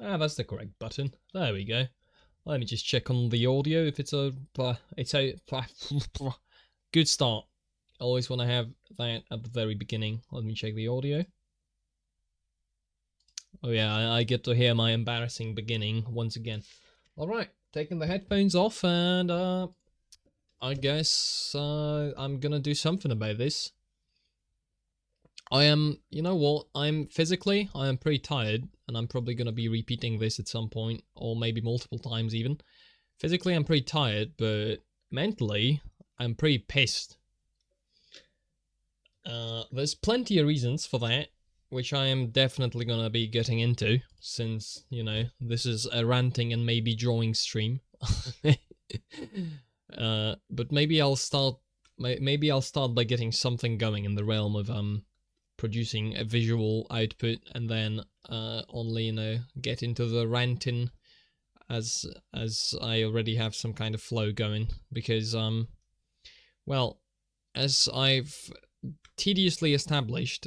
Ah, that's the correct button. There we go. Let me just check on the audio if it's a good start. Always want to have that at the very beginning. Let me check the audio. Oh yeah, I get to hear my embarrassing beginning once again. Alright, taking the headphones off and I guess I'm gonna do something about this. You know what, I am pretty tired, and I'm probably gonna be repeating this at some point, or maybe multiple times even. Physically, I'm pretty tired, but mentally, I'm pretty pissed. There's plenty of reasons for that, which I am definitely gonna be getting into, since, you know, this is a ranting and maybe drawing stream. But maybe I'll start by getting something going in the realm of producing a visual output, and then only, you know, get into the ranting as I already have some kind of flow going, because well, as I've tediously established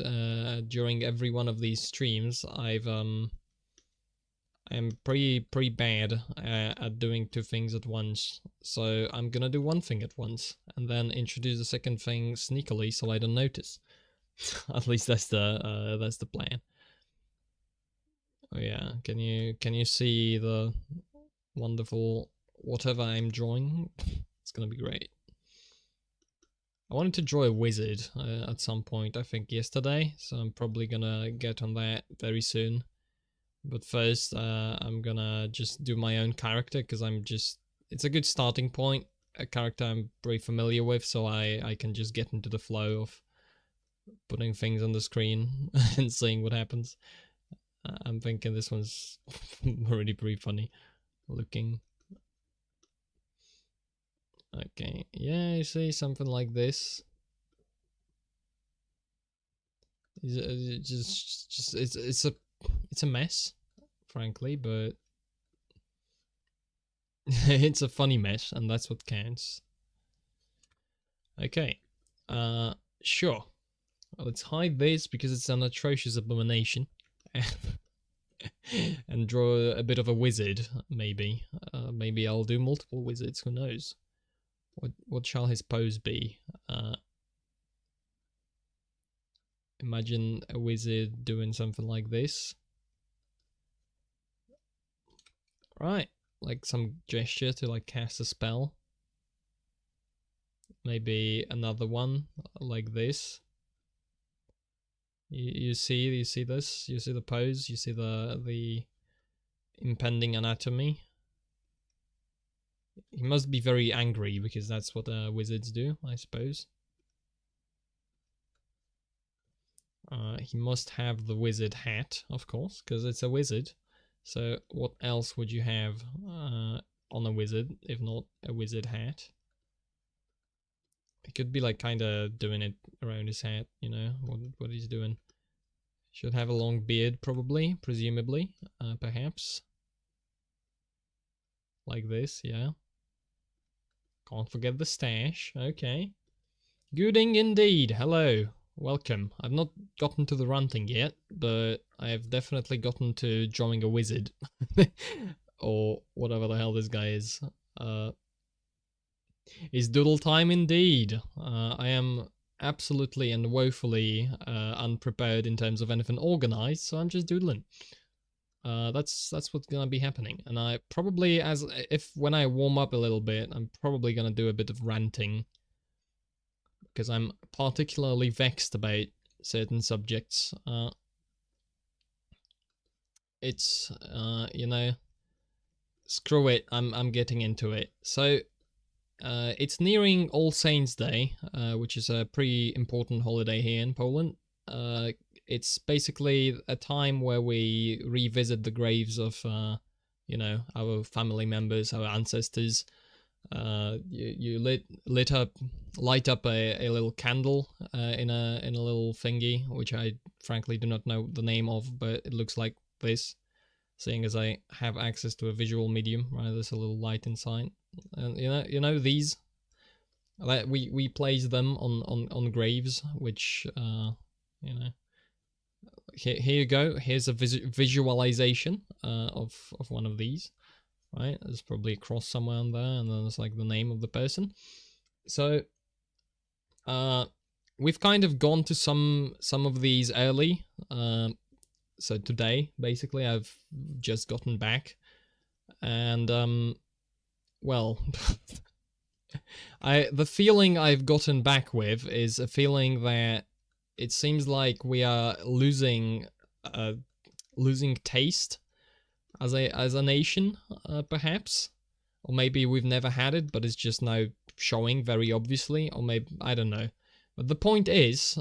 during every one of these streams, I'm pretty bad at doing two things at once. So I'm gonna do one thing at once and then introduce the second thing sneakily so I don't notice. At least that's the plan. Oh yeah, can you see the wonderful whatever I'm drawing? It's gonna be great. I wanted to draw a wizard at some point, I think yesterday, so I'm probably gonna get on that very soon. But first, I'm gonna just do my own character, because it's a good starting point, a character I'm pretty familiar with, so I can just get into the flow of putting things on the screen and seeing what happens. I'm thinking this one's already pretty funny looking. Okay, yeah, you see, something like this. It's a mess, frankly, but it's a funny mess, and that's what counts. Okay, sure. Let's hide this because it's an atrocious abomination. And draw a bit of a wizard, maybe. Maybe I'll do multiple wizards, who knows? What shall his pose be? Imagine a wizard doing something like this. Right, like some gesture to like cast a spell. Maybe another one like this. You see this? You see the pose? You see the impending anatomy? He must be very angry, because that's what wizards do, I suppose. He must have the wizard hat, of course, because it's a wizard. So what else would you have on a wizard if not a wizard hat? He could be like kind of doing it around his hat, you know, what he's doing. Should have a long beard, probably, presumably, perhaps. Like this, yeah. Can't forget the stash, okay. Gooding indeed, hello. Welcome. I've not gotten to the ranting yet, but I've definitely gotten to drawing a wizard. Or whatever the hell this guy is. Is doodle time indeed. I am absolutely and woefully unprepared in terms of anything organized, so I'm just doodling. That's what's gonna be happening. And I probably, when I warm up a little bit, I'm probably gonna do a bit of ranting, because I'm particularly vexed about certain subjects. It's you know, screw it. I'm getting into it. So it's nearing All Saints Day, which is a pretty important holiday here in Poland. It's basically a time where we revisit the graves of you know, our family members, our ancestors. You light up a little candle in a little thingy, which I frankly do not know the name of, but it looks like this, seeing as I have access to a visual medium. Right, there's a little light inside, and you know these. We place them on graves, which you know, here you go. Here's a visualization of one of these. Right, there's probably a cross somewhere on there, and then there's like the name of the person. So we've kind of gone to some of these early. So today, basically, I've just gotten back, and well, the feeling I've gotten back with is a feeling that it seems like we are losing taste as a nation, perhaps, or maybe we've never had it, but it's just now showing very obviously, or maybe I don't know. But the point is,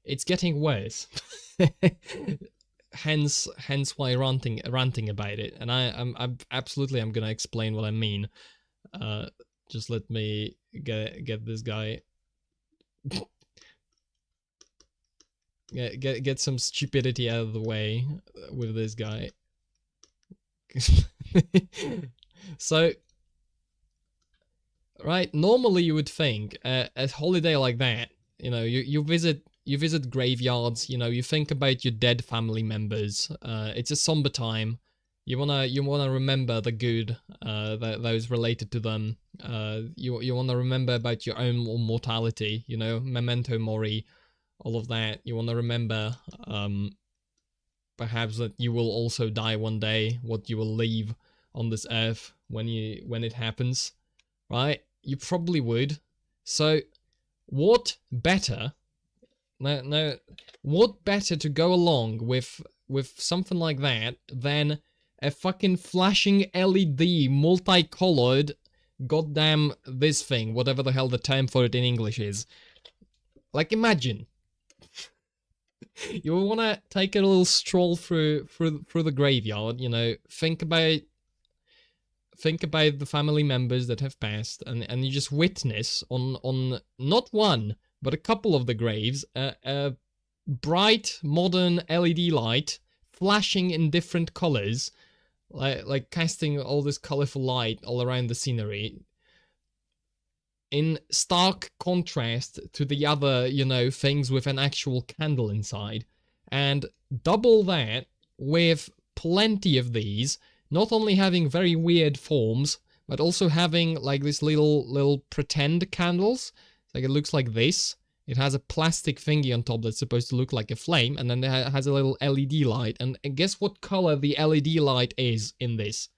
it's getting worse. hence why ranting about it, and I'm absolutely, I'm gonna explain what I mean. Just let me get this guy. Get some stupidity out of the way with this guy. So, right, normally you would think a holiday like that, you know, you visit graveyards, you know, you think about your dead family members. It's a somber time. You wanna remember the good those related to them. You wanna remember about your own mortality. You know, memento mori, all of that. You wanna remember, perhaps that you will also die one day. What you will leave on this earth when it happens, right? You probably would. So, what better? No, what better to go along with something like that than a fucking flashing LED, multicolored, goddamn this thing, whatever the hell the term for it in English is. Like, imagine. You want to take a little stroll through the graveyard, you know, think about the family members that have passed, and you just witness on not one, but a couple of the graves, a bright modern LED light flashing in different colors, like casting all this colorful light all around the scenery, in stark contrast to the other, you know, things with an actual candle inside. And double that with plenty of these, not only having very weird forms, but also having like this little pretend candles. Like, it looks like this. It has a plastic thingy on top that's supposed to look like a flame, and then it has a little LED light. And guess what color the LED light is in this?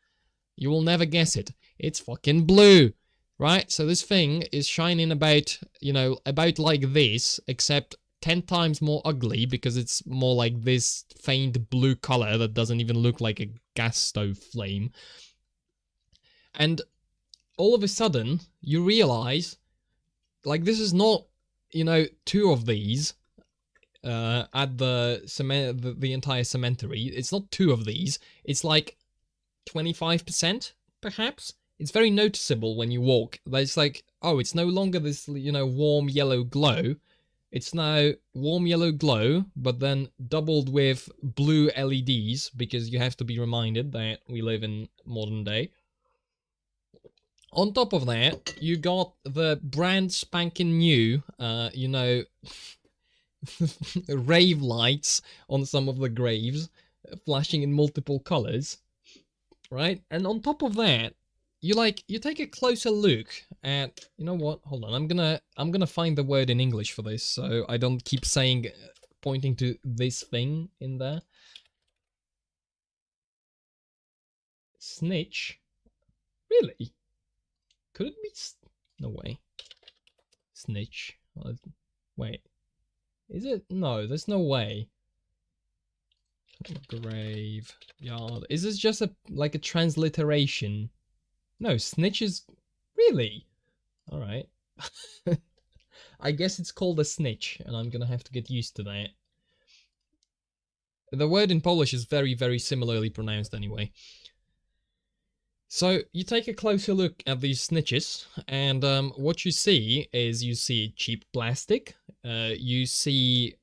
You will never guess it. It's fucking blue, right? So this thing is shining about, you know, about like this, except 10 times more ugly, because it's more like this faint blue color that doesn't even look like a gas stove flame. And all of a sudden, you realize, like, this is not, you know, 2 of these at the entire cemetery. It's not 2 of these. It's like 25%, perhaps. It's very noticeable when you walk. It's like, oh, it's no longer this, you know, warm yellow glow. It's now warm yellow glow, but then doubled with blue LEDs, because you have to be reminded that we live in modern day. On top of that, you got the brand spanking new, you know, rave lights on some of the graves, flashing in multiple colors, right? And on top of that, you take a closer look at, you know what? Hold on, I'm gonna find the word in English for this, so I don't keep saying, pointing to this thing in there. Snitch? Really? Could it be? No way. Snitch. Wait. Is it? No, there's no way. Graveyard. Is this just like a transliteration? No, snitch is... Really? Alright. I guess it's called a snitch, and I'm gonna have to get used to that. The word in Polish is very, very similarly pronounced anyway. So, you take a closer look at these snitches, and what you see is cheap plastic, you see...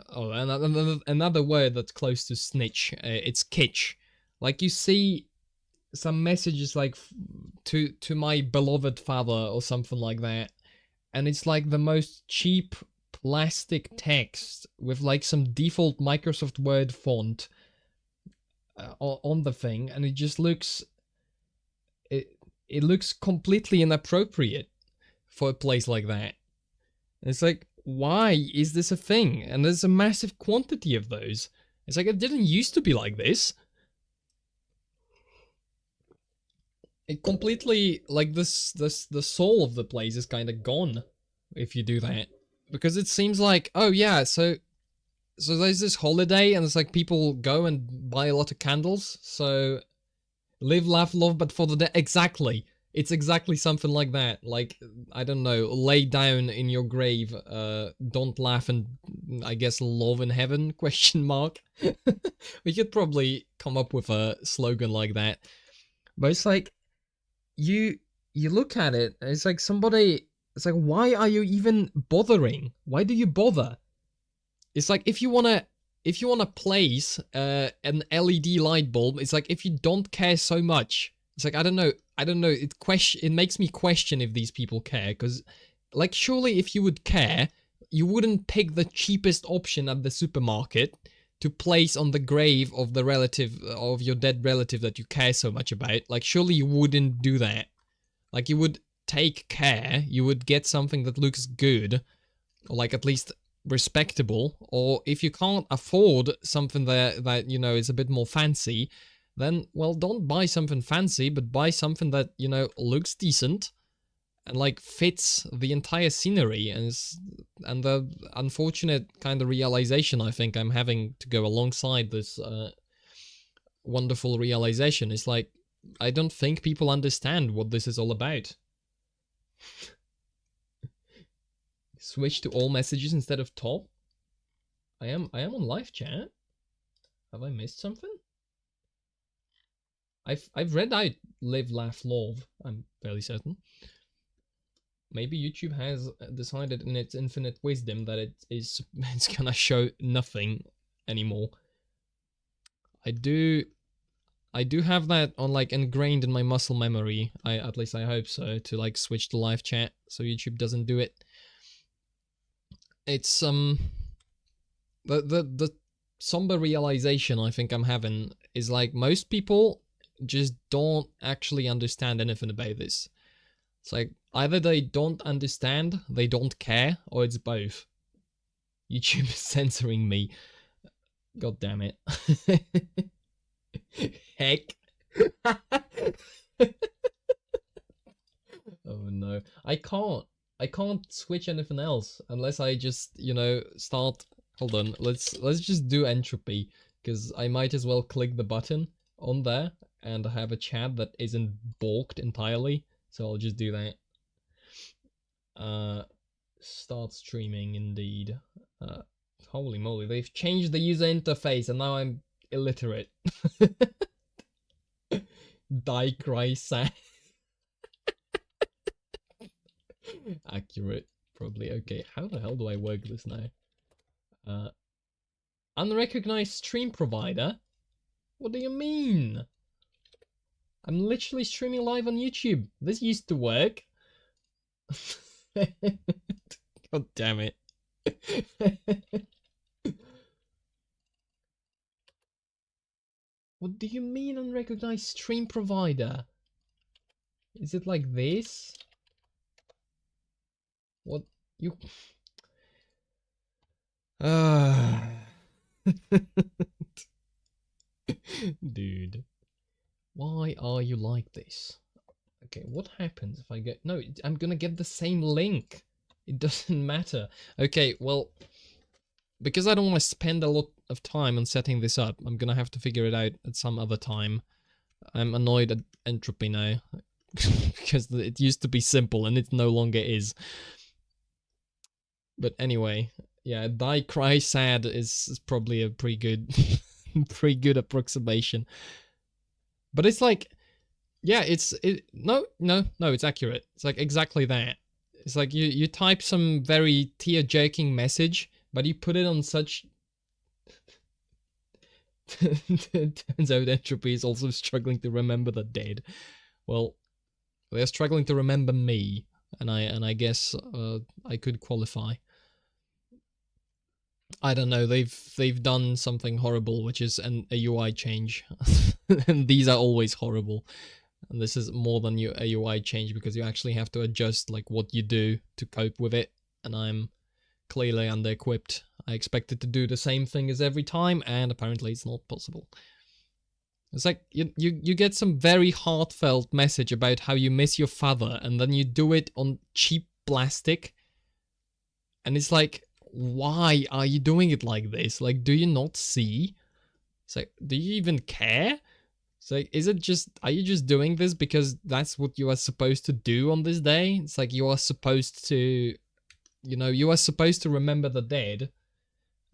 oh, another word that's close to snitch, it's kitsch. Like, you see some messages like, to my beloved father, or something like that, and it's like the most cheap plastic text with like some default Microsoft Word font on the thing, and it just looks it looks completely inappropriate for a place like that. It's like, why is this a thing? And there's a massive quantity of those. It's like, it didn't used to be like this. It completely, like, the soul of the place is kind of gone if you do that. Because it seems like, oh yeah, so there's this holiday and it's like people go and buy a lot of candles. So live, laugh, love, but for the day. Exactly. It's exactly something like that. Like, I don't know, lay down in your grave, don't laugh and, I guess, love in heaven, question mark. We could probably come up with a slogan like that. But it's like, you look at it, and it's like somebody, it's like, why are you even bothering? Why do you bother? It's like, if you wanna place an LED light bulb, it's like, if you don't care so much, it's like, I don't know, it makes me question if these people care, because, like, surely if you would care, you wouldn't pick the cheapest option at the supermarket to place on the grave of the relative, of your dead relative that you care so much about. Like, surely you wouldn't do that. Like, you would take care, you would get something that looks good, or like at least respectable, or if you can't afford something that you know is a bit more fancy, then, well, don't buy something fancy, but buy something that, you know, looks decent and like fits the entire scenery. And the unfortunate kind of realization I think I'm having to go alongside this wonderful realization is like, I don't think people understand what this is all about. Switch to all messages instead of top. I am on live chat. Have I missed something? I've read out live, laugh, love. I'm fairly certain. Maybe YouTube has decided in its infinite wisdom that it's gonna show nothing anymore. I do have that on like ingrained in my muscle memory. At least I hope so, to like switch to live chat so YouTube doesn't do it. It's the somber realization I think I'm having is like, most people just don't actually understand anything about this. It's like, either they don't understand, they don't care, or it's both. YouTube is censoring me. God damn it. Heck. Oh no. I can't switch anything else unless I just, you know, start. Hold on, let's just do entropy, because I might as well click the button on there and have a chat that isn't balked entirely. So I'll just do that. Start streaming indeed. Holy moly, they've changed the user interface and now I'm illiterate. Die, cry, sad. Accurate, probably. Okay, how the hell do I work this now? Unrecognized stream provider? What do you mean? I'm literally streaming live on YouTube. This used to work. God damn it. What do you mean unrecognized stream provider? Is it like this? What you Dude. Why are you like this? Okay, what happens if I get... No, I'm gonna get the same link. It doesn't matter. Okay, well, because I don't want to spend a lot of time on setting this up, I'm gonna have to figure it out at some other time. I'm annoyed at entropy now. Because it used to be simple and it no longer is. But anyway, yeah, die, cry, sad is probably a pretty good... pretty good approximation. But it's like... Yeah, no, it's accurate. It's like exactly that. It's like you type some very tear-jerking message, but you put it on such... Turns out entropy is also struggling to remember the dead. Well, they're struggling to remember me, and I guess I could qualify. I don't know, they've done something horrible, which is a UI change. And these are always horrible. And this is more than a UI change, because you actually have to adjust like what you do to cope with it. And I'm clearly under-equipped. I expected to do the same thing as every time, and apparently it's not possible. It's like you get some very heartfelt message about how you miss your father, and then you do it on cheap plastic. And it's like, why are you doing it like this? Like, do you not see? It's like, do you even care? It's like, are you just doing this because that's what you are supposed to do on this day? It's like, you are supposed to, you are supposed to remember the dead.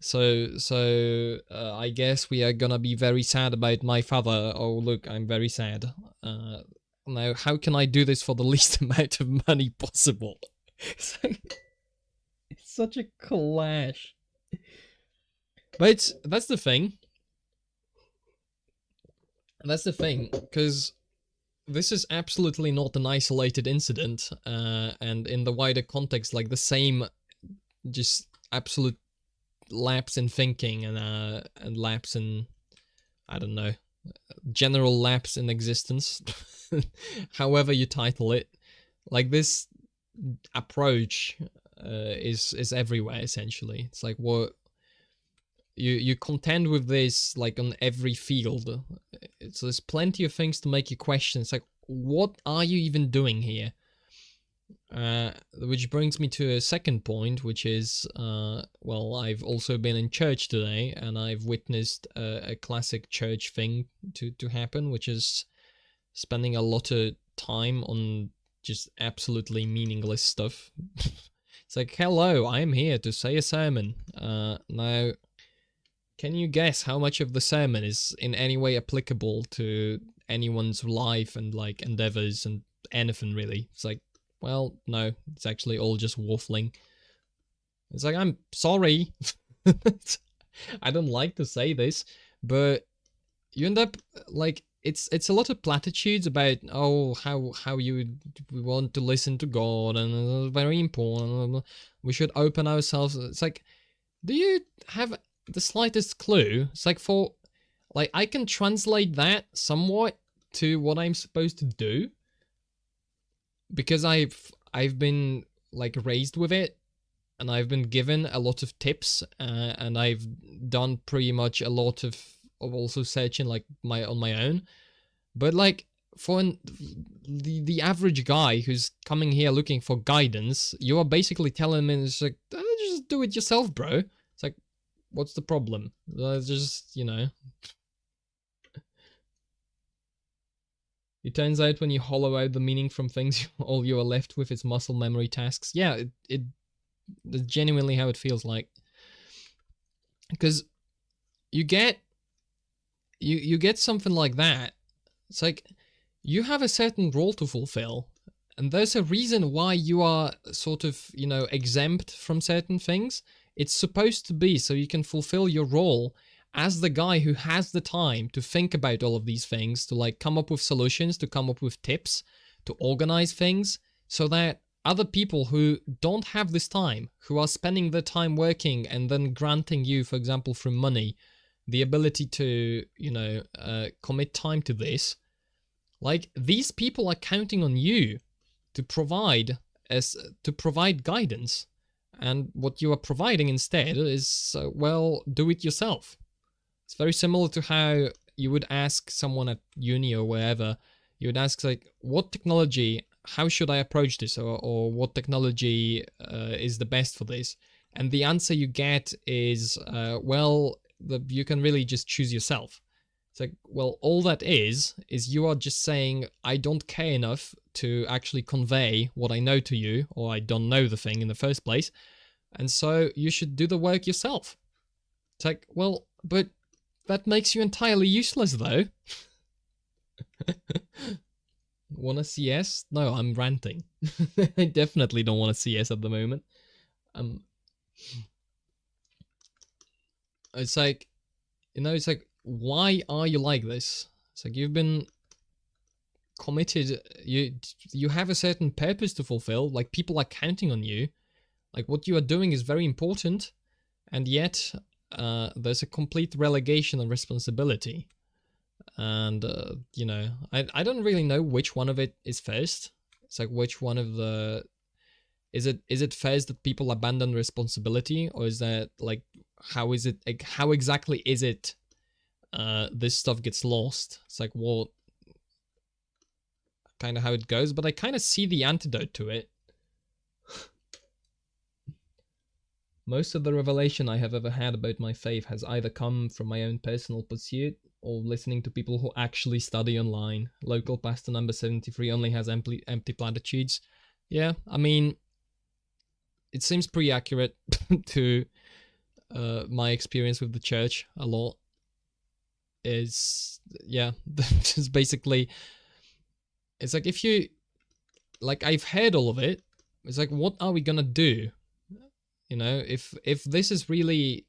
So I guess we are gonna be very sad about my father. Oh, look, I'm very sad. Now, how can I do this for the least amount of money possible? It's like, it's such a clash. But that's the thing. That's the thing, because this is absolutely not an isolated incident, and in the wider context, like the same, just absolute lapse in thinking and lapse in, I don't know, general lapse in existence, however you title it, like this approach is everywhere essentially. It's like, what you contend with this like on every field. So there's plenty of things to make you question. It's like, what are you even doing here? Which brings me to a second point, which is, well, I've also been in church today, and I've witnessed a classic church thing to happen, which is spending a lot of time on just absolutely meaningless stuff. It's like, hello, I'm here to say a sermon. Now, can you guess how much of the sermon is in any way applicable to anyone's life and like endeavors and anything really? It's like, well, no, it's actually all just waffling. It's like, I'm sorry. I don't like to say this, but you end up like, it's a lot of platitudes about, oh, how we want to listen to God, and it's very important, we should open ourselves. It's like, do you have the slightest clue? It's like, I can translate that somewhat to what I'm supposed to do, because I've been like raised with it, and I've been given a lot of tips, and I've done pretty much a lot of also searching like on my own. But like for the average guy who's coming here looking for guidance, you are basically telling him, it's like, just do it yourself, bro. It's like, what's the problem? Just, It turns out when you hollow out the meaning from things, all you are left with is muscle memory tasks. Yeah, that's genuinely how it feels like. Because you get something like that. It's like, you have a certain role to fulfill, and there's a reason why you are sort of, exempt from certain things. It's supposed to be so you can fulfill your role as the guy who has the time to think about all of these things, to like come up with solutions, to come up with tips, to organize things, so that other people who don't have this time, who are spending their time working and then granting you, for example, through money, the ability to, commit time to this, like, these people are counting on you to provide guidance. And what you are providing instead is, well, do it yourself. It's very similar to how you would ask someone at uni or wherever, you would ask, like, what technology, how should I approach this? Or what technology is the best for this? And the answer you get is, well, you can really just choose yourself. It's like, well, all that is you are just saying, I don't care enough to actually convey what I know to you, or I don't know the thing in the first place, and so you should do the work yourself. It's like, well, but that makes you entirely useless, though. Want a CS? No, I'm ranting. I definitely don't want a CS at the moment. It's like, it's like, why are you like this? It's like, you've been committed, you have a certain purpose to fulfill, like, people are counting on you, like, what you are doing is very important, and yet there's a complete relegation of responsibility. And you know, I don't really know which one of it is first. It's like, which one of the is it first that people abandon responsibility, or is that like, how is it, like, how exactly is it this stuff gets lost? It's like, what kind of how it goes, but I kind of see the antidote to it. Most of the revelation I have ever had about my faith has either come from my own personal pursuit or listening to people who actually study online. Local pastor number 73 only has empty platitudes. Yeah, I mean, it seems pretty accurate to my experience with the church a lot. Is, yeah, just basically, it's like, if you, like, I've heard all of it, it's like, what are we gonna do? You know, if this is really,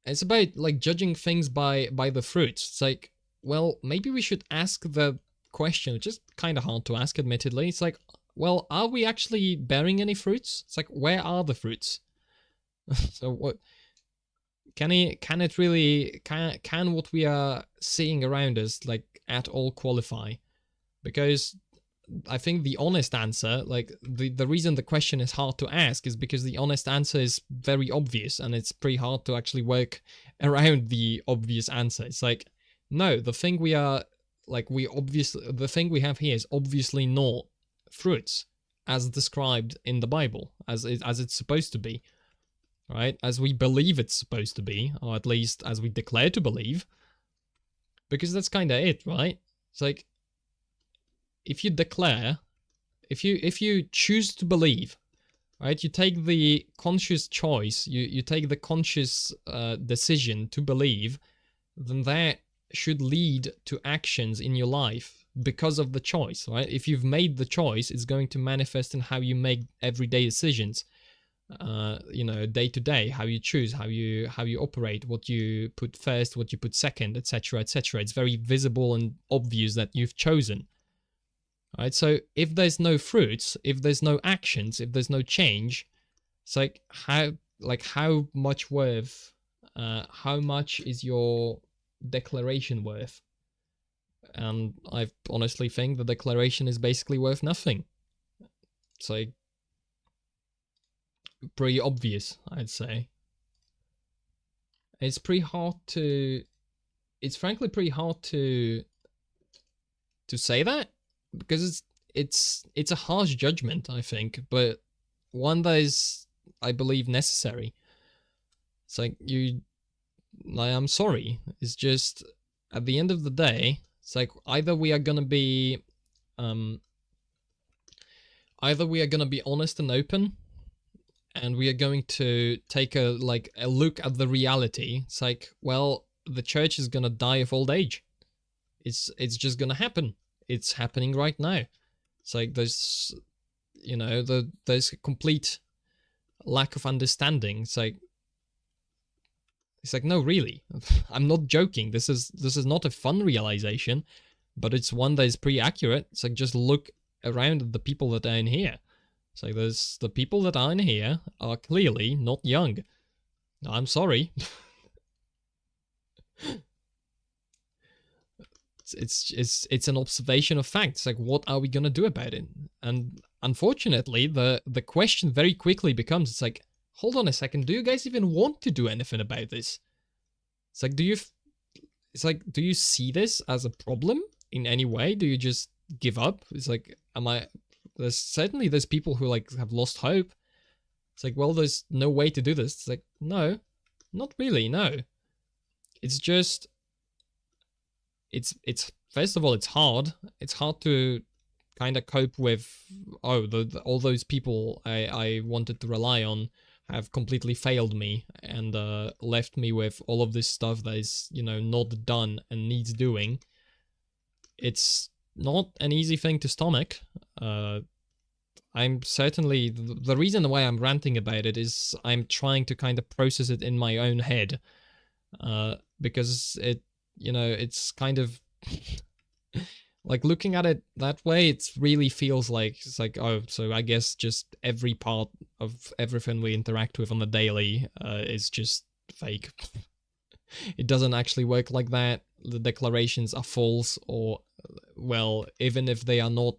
it's about like judging things by the fruits. It's like, well, maybe we should ask the question, which is kind of hard to ask, admittedly. It's like, well, are we actually bearing any fruits? It's like, where are the fruits? So what can it really, can what we are seeing around us like at all qualify? Because I think the honest answer, like the reason the question is hard to ask is because the honest answer is very obvious, and it's pretty hard to actually work around the obvious answer. It's like, no, the thing we are, like, the thing we have here is obviously not fruits as described in the Bible, as it's supposed to be, right? As we believe it's supposed to be, or at least as we declare to believe, because that's kind of it, right? It's like, if you declare, if you choose to believe, right, you take the conscious choice, you take the conscious decision to believe, then that should lead to actions in your life because of the choice, right? If you've made the choice, it's going to manifest in how you make everyday decisions, you know, day to day, how you choose, how you operate, what you put first, what you put second, etc., etc. It's very visible and obvious that you've chosen. Right, so if there's no fruits, if there's no actions, if there's no change, it's like, how much worth, how much is your declaration worth? And I honestly think the declaration is basically worth nothing. It's like pretty obvious, I'd say. It's pretty hard to, it's frankly pretty hard to say that, because it's a harsh judgment, I think, but one that is, I believe, necessary. It's like, I'm sorry. It's just, at the end of the day, it's like, either we are gonna be honest and open, and we are going to take a look at the reality. It's like, well, the church is gonna die of old age. It's just gonna happen. It's happening right now. It's like, there's, you know, there's a complete lack of understanding. It's like, no, really, I'm not joking. This is not a fun realization, but it's one that is pretty accurate. It's like, just look around at the people that are in here. It's like, there's the people that are in here are clearly not young. I'm sorry. It's an observation of fact. It's like, what are we gonna do about it? And unfortunately, the question very quickly becomes, it's like, hold on a second, do you guys even want to do anything about this? It's like, do you see this as a problem in any way? Do you just give up? It's like, there's people who like have lost hope. It's like, well, there's no way to do this. It's like, no, not really, no. It's just, it's first of all, it's hard. It's hard to kind of cope with, all those people I wanted to rely on have completely failed me and left me with all of this stuff that is, you know, not done and needs doing. It's not an easy thing to stomach. I'm certainly, the reason why I'm ranting about it is I'm trying to kind of process it in my own head, because it, you know, it's kind of Like looking at it that way, it really feels like it's like, oh, so I guess just every part of everything we interact with on the daily is just fake. It doesn't actually work like that. The declarations are false, or well, even if they are not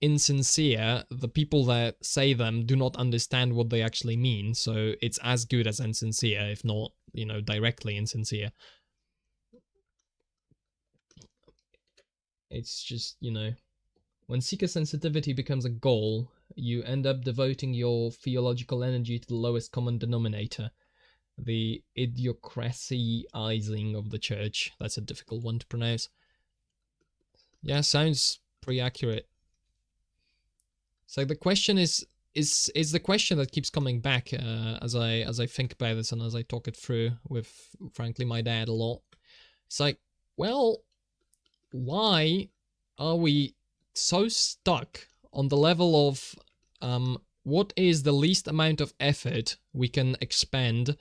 insincere, the people that say them do not understand what they actually mean, so it's as good as insincere, if not, directly insincere. It's just, when seeker sensitivity becomes a goal, you end up devoting your theological energy to the lowest common denominator, the idiocracyizing of the church. That's a difficult one to pronounce. Yeah, sounds pretty accurate. So the question is the question that keeps coming back as I think about this and as I talk it through with, frankly, my dad a lot. It's like, well, why are we so stuck on the level of what is the least amount of effort we can expend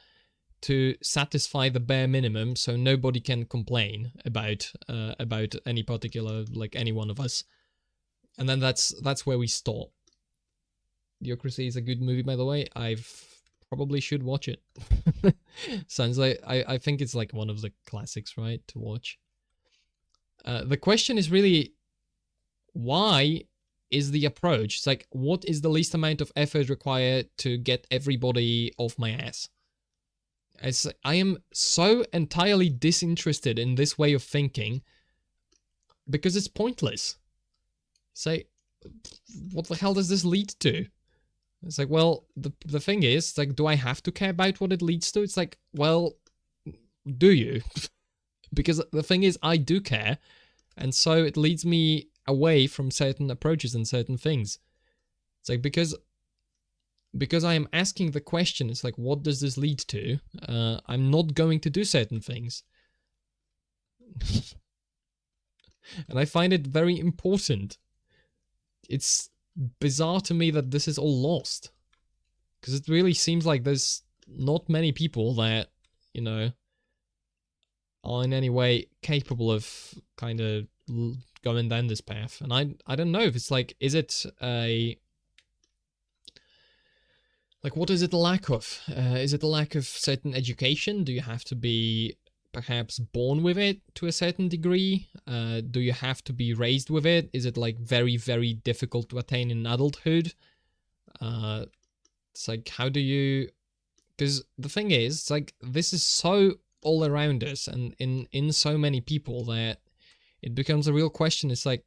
to satisfy the bare minimum, so nobody can complain about any particular, like, any one of us, and then that's where we stop. Idiocracy is a good movie, by the way. I've probably should watch it. Sounds like I think it's like one of the classics, right, to watch. The question is really, why is the approach? It's like, what is the least amount of effort required to get everybody off my ass? I am so entirely disinterested in this way of thinking because it's pointless. Say, what the hell does this lead to? It's like, well, the thing is, like, do I have to care about what it leads to? It's like, well, do you? Because the thing is, I do care, and so it leads me away from certain approaches and certain things. It's like, because I am asking the question, it's like, what does this lead to? I'm not going to do certain things. And I find it very important. It's bizarre to me that this is all lost, because it really seems like there's not many people that, are in any way capable of kind of going down this path. And I don't know if it's like, is it a, like, what is it a lack of? Is it a lack of certain education? Do you have to be perhaps born with it to a certain degree? Do you have to be raised with it? Is it like very, very difficult to attain in adulthood? It's like, how do you... Because the thing is, it's like, this is so all around us and in so many people that it becomes a real question. It's like,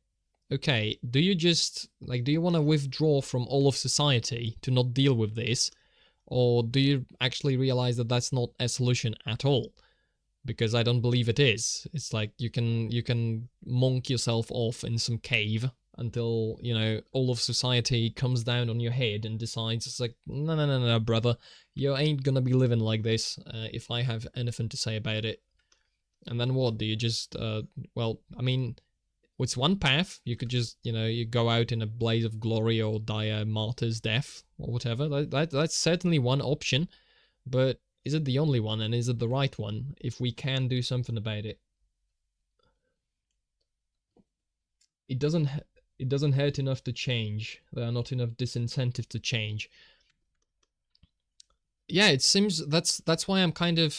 okay, do you just, like, do you want to withdraw from all of society to not deal with this? Or do you actually realize that that's not a solution at all? Because I don't believe it is. It's like, you can monk yourself off in some cave until, all of society comes down on your head and decides, it's like, no, brother, you ain't gonna be living like this if I have anything to say about it. And then what? Do you just, well, I mean, it's one path. You could just, you go out in a blaze of glory or die a martyr's death or whatever. That's certainly one option, but is it the only one, and is it the right one if we can do something about it? It doesn't hurt enough to change. There are not enough disincentive to change. Yeah, it seems that's why I'm kind of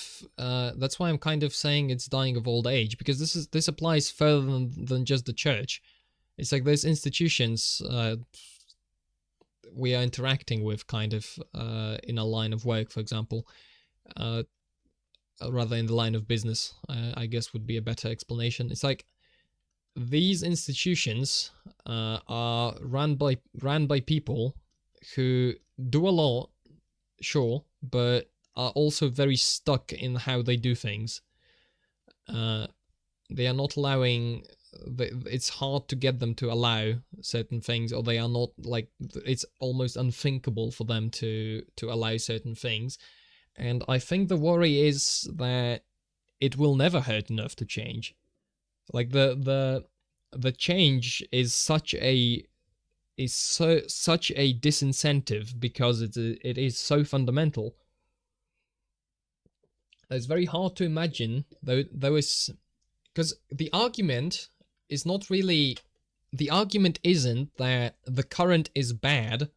saying it's dying of old age, because this applies further than just the church. It's like those institutions we are interacting with, kind of in a line of work, for example, rather in the line of business, I guess would be a better explanation. It's like these institutions are run by people who do a lot, sure, but are also very stuck in how they do things. They are not allowing... It's hard to get them to allow certain things, or they are not, like, it's almost unthinkable for them to allow certain things. And I think the worry is that it will never hurt enough to change. Like, the change is such a disincentive, because it is so fundamental. It's very hard to imagine, though it's Because the argument is not really... The argument isn't that the current is bad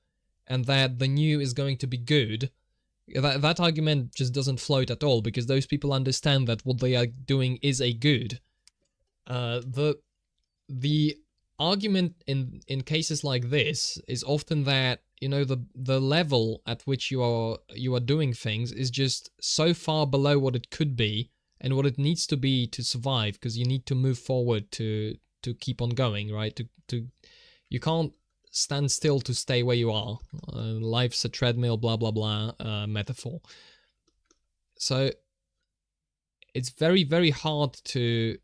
and that the new is going to be good. That argument just doesn't float at all, because those people understand that what they are doing is a good. The argument in cases like this is often that, you know, the level at which you are doing things is just so far below what it could be and what it needs to be to survive, because you need to move forward to keep on going, right? You can't stand still to stay where you are. Life's a treadmill, blah blah blah metaphor. So it's very, very hard to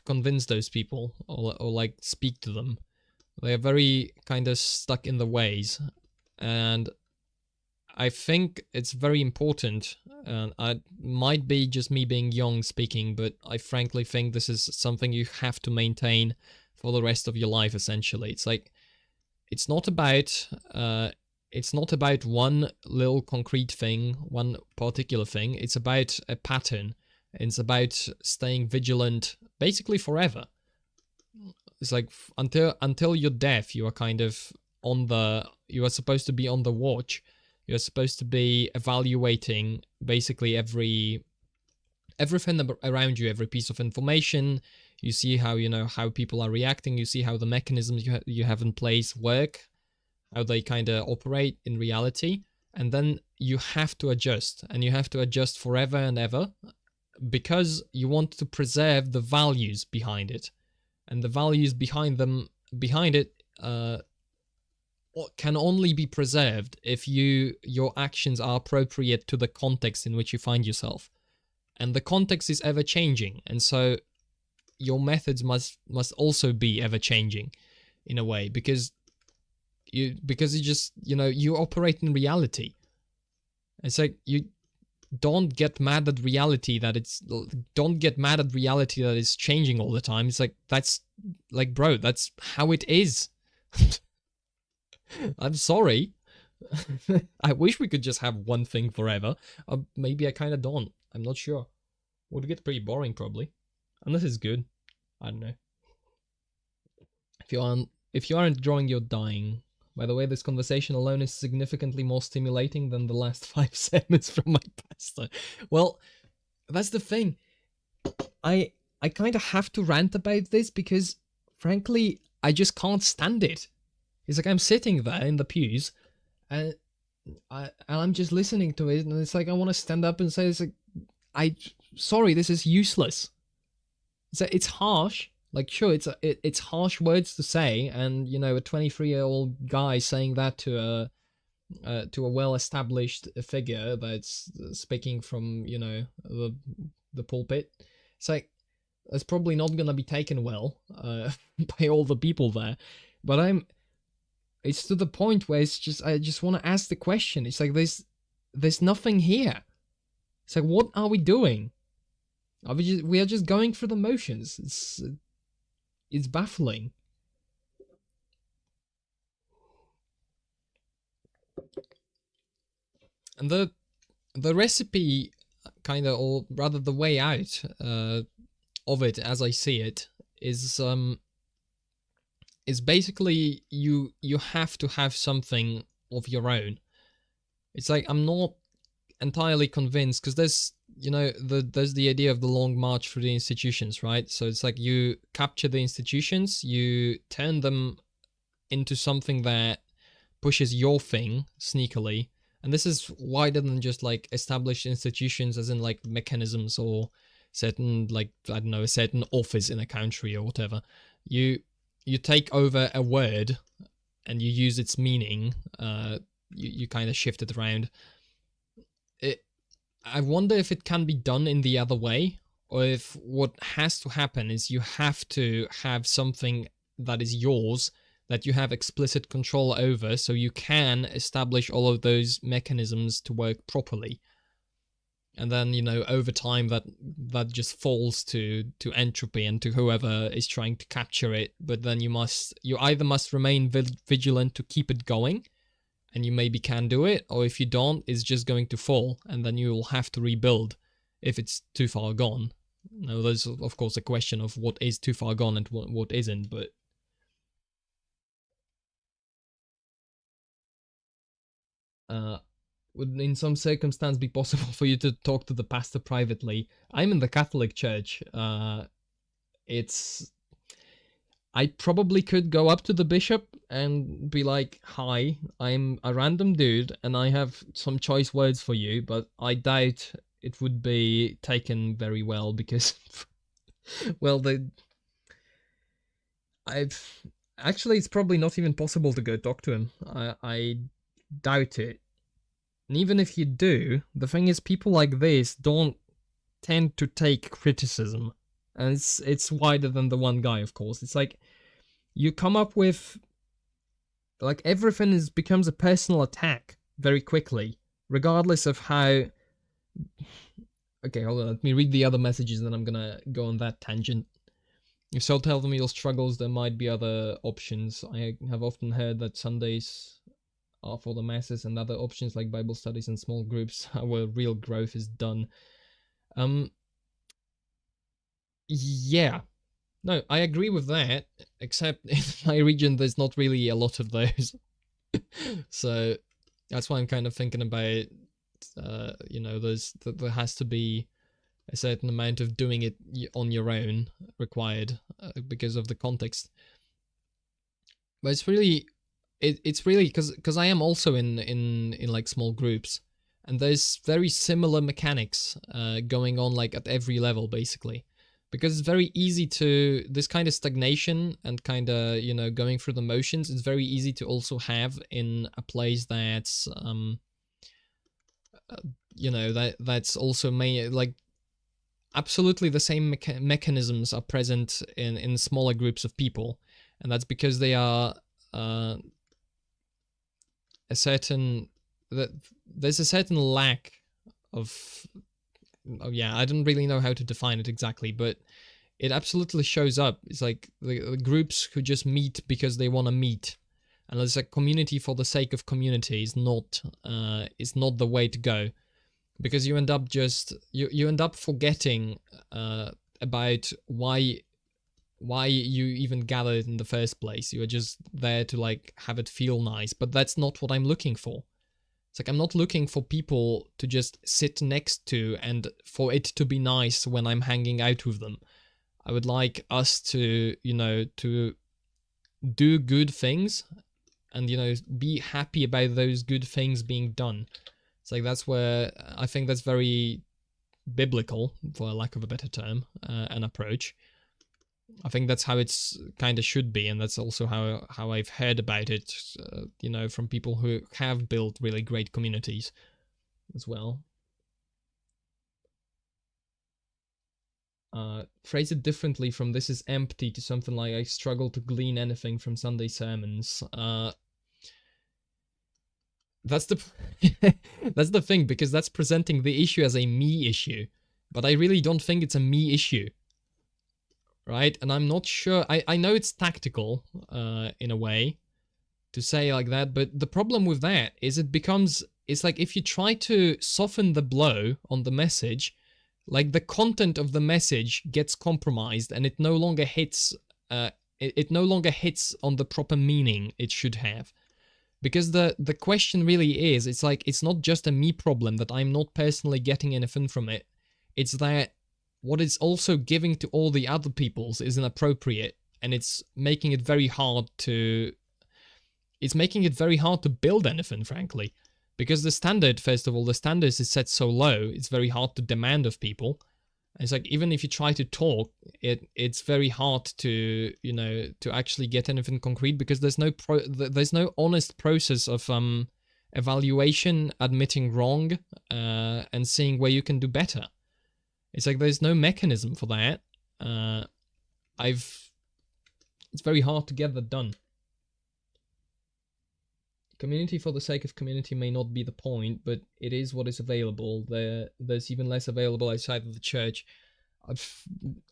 convince those people or like speak to them. They are very kind of stuck in the ways, and I think it's very important, and I might be just me being young speaking, but I frankly think this is something you have to maintain for the rest of your life, essentially. It's like, it's not about one little concrete thing, one particular thing. It's about a pattern. It's about staying vigilant basically forever. It's like until your death, you are kind of you are supposed to be on the watch. You're supposed to be evaluating basically everything around you, every piece of information. You see how, you know, how people are reacting. You see how the mechanisms you have in place work, how they kind of operate in reality. And then you have to adjust, and you have to adjust forever and ever, because you want to preserve the values behind it. And the values behind it can only be preserved if your actions are appropriate to the context in which you find yourself. And the context is ever changing, and so your methods must also be ever changing in a way, because you just, you know, you operate in reality. It's like, you don't get mad at reality that it's changing all the time. It's like, that's like, bro, that's how it is. I'm sorry. I wish we could just have one thing forever. Maybe I kind of don't. I'm not sure. Would get pretty boring probably. Unless it's good. I don't know. If you aren't enjoying, you're dying. By the way, this conversation alone is significantly more stimulating than the last 5 segments from my pastor. Well, that's the thing. I kind of have to rant about this because, frankly, I just can't stand it. It's like I'm sitting there in the pews, and I'm just listening to it, and it's like I want to stand up and say, "It's like, sorry, this is useless." It's harsh. Like, sure, it's harsh words to say, and, you know, a 23-year-old guy saying that to a well-established figure that's speaking from, you know, the pulpit. It's like, it's probably not gonna be taken well by all the people there. But it's to the point where it's just, I just want to ask the question. It's like, there's nothing here. It's like, what are we doing? We are just going through the motions. It's baffling. And the recipe, kind of, or rather the way out of it, as I see it, is basically you have to have something of your own. It's like, I'm not entirely convinced, because there's, you know, there's the idea of the long march through the institutions, right? So it's like, you capture the institutions, you turn them into something that pushes your thing sneakily. And this is wider than just like established institutions, as in like mechanisms or certain, like, I don't know, a certain office in a country or whatever. You take over a word and you use its meaning. You kind of shift it around. I wonder if it can be done in the other way, or if what has to happen is you have to have something that is yours, that you have explicit control over, so you can establish all of those mechanisms to work properly. And then, you know, over time that just falls to entropy and to whoever is trying to capture it. But then you either must remain vigilant to keep it going, and you maybe can do it, or if you don't, it's just going to fall, and then you will have to rebuild if it's too far gone. Now, there's of course a question of what is too far gone and what isn't, but would in some circumstance be possible for you to talk to the pastor privately? I'm in the Catholic Church. It's I probably could go up to the bishop and be like, "Hi, I'm a random dude and I have some choice words for you," but I doubt it would be taken very well because, well, I've actually it's probably not even possible to go talk to him. I doubt it. And even if you do, the thing is, people like this don't tend to take criticism, and it's wider than the one guy. Of course, it's like you come up with like everything becomes a personal attack very quickly, regardless of how. Okay, hold on. Let me read the other messages, and then I'm gonna go on that tangent. If so, tell them your struggles. There might be other options. I have often heard that Sundays are for the masses, and other options like Bible studies and small groups where real growth is done. Um, yeah, no, I agree with that. Except in my region, there's not really a lot of those, so that's why I'm kind of thinking about, there has to be a certain amount of doing it on your own required because of the context. But it's really because I am also in like small groups, and there's very similar mechanics going on like at every level basically, because it's very easy to this kind of stagnation and kind of going through the motions. It's very easy to also have in a place that's that's also like absolutely the same mechanisms are present in smaller groups of people, and that's because they are a certain that there's a certain lack of yeah, I don't really know how to define it exactly, but it absolutely shows up. It's like the groups who just meet because they want to meet, and there's a community for the sake of community is not the way to go, because you end up just you end up forgetting about why you even gathered in the first place. You are just there to like have it feel nice, but that's not what I'm looking for. It's like I'm not looking for people to just sit next to and for it to be nice when I'm hanging out with them. I would like us to, to do good things and, be happy about those good things being done. It's like that's where I think that's very biblical, for lack of a better term, an approach. I think that's how it's kind of should be, and that's also how I've heard about it, from people who have built really great communities as well. Phrase it differently from "this is empty" to something like "I struggle to glean anything from Sunday sermons." That's the that's the thing, because that's presenting the issue as a me issue, but I really don't think it's a me issue. Right? And I'm not sure. I know it's tactical, in a way, to say like that, but the problem with that is it's like if you try to soften the blow on the message, like the content of the message gets compromised and it no longer hits. It no longer hits on the proper meaning it should have. Because the question really is, it's like it's not just a me problem that I'm not personally getting anything from it. It's that what it's also giving to all the other peoples is inappropriate, and it's making it very hard to build anything, frankly. Because the standard, first of all, the standards is set so low, it's very hard to demand of people. And it's like even if you try to talk, it's very hard to to actually get anything concrete, because there's no honest process of evaluation, admitting wrong, and seeing where you can do better. It's like there's no mechanism for that. It's very hard to get that done. Community for the sake of community may not be the point, but it is what is available. There's even less available outside of the church.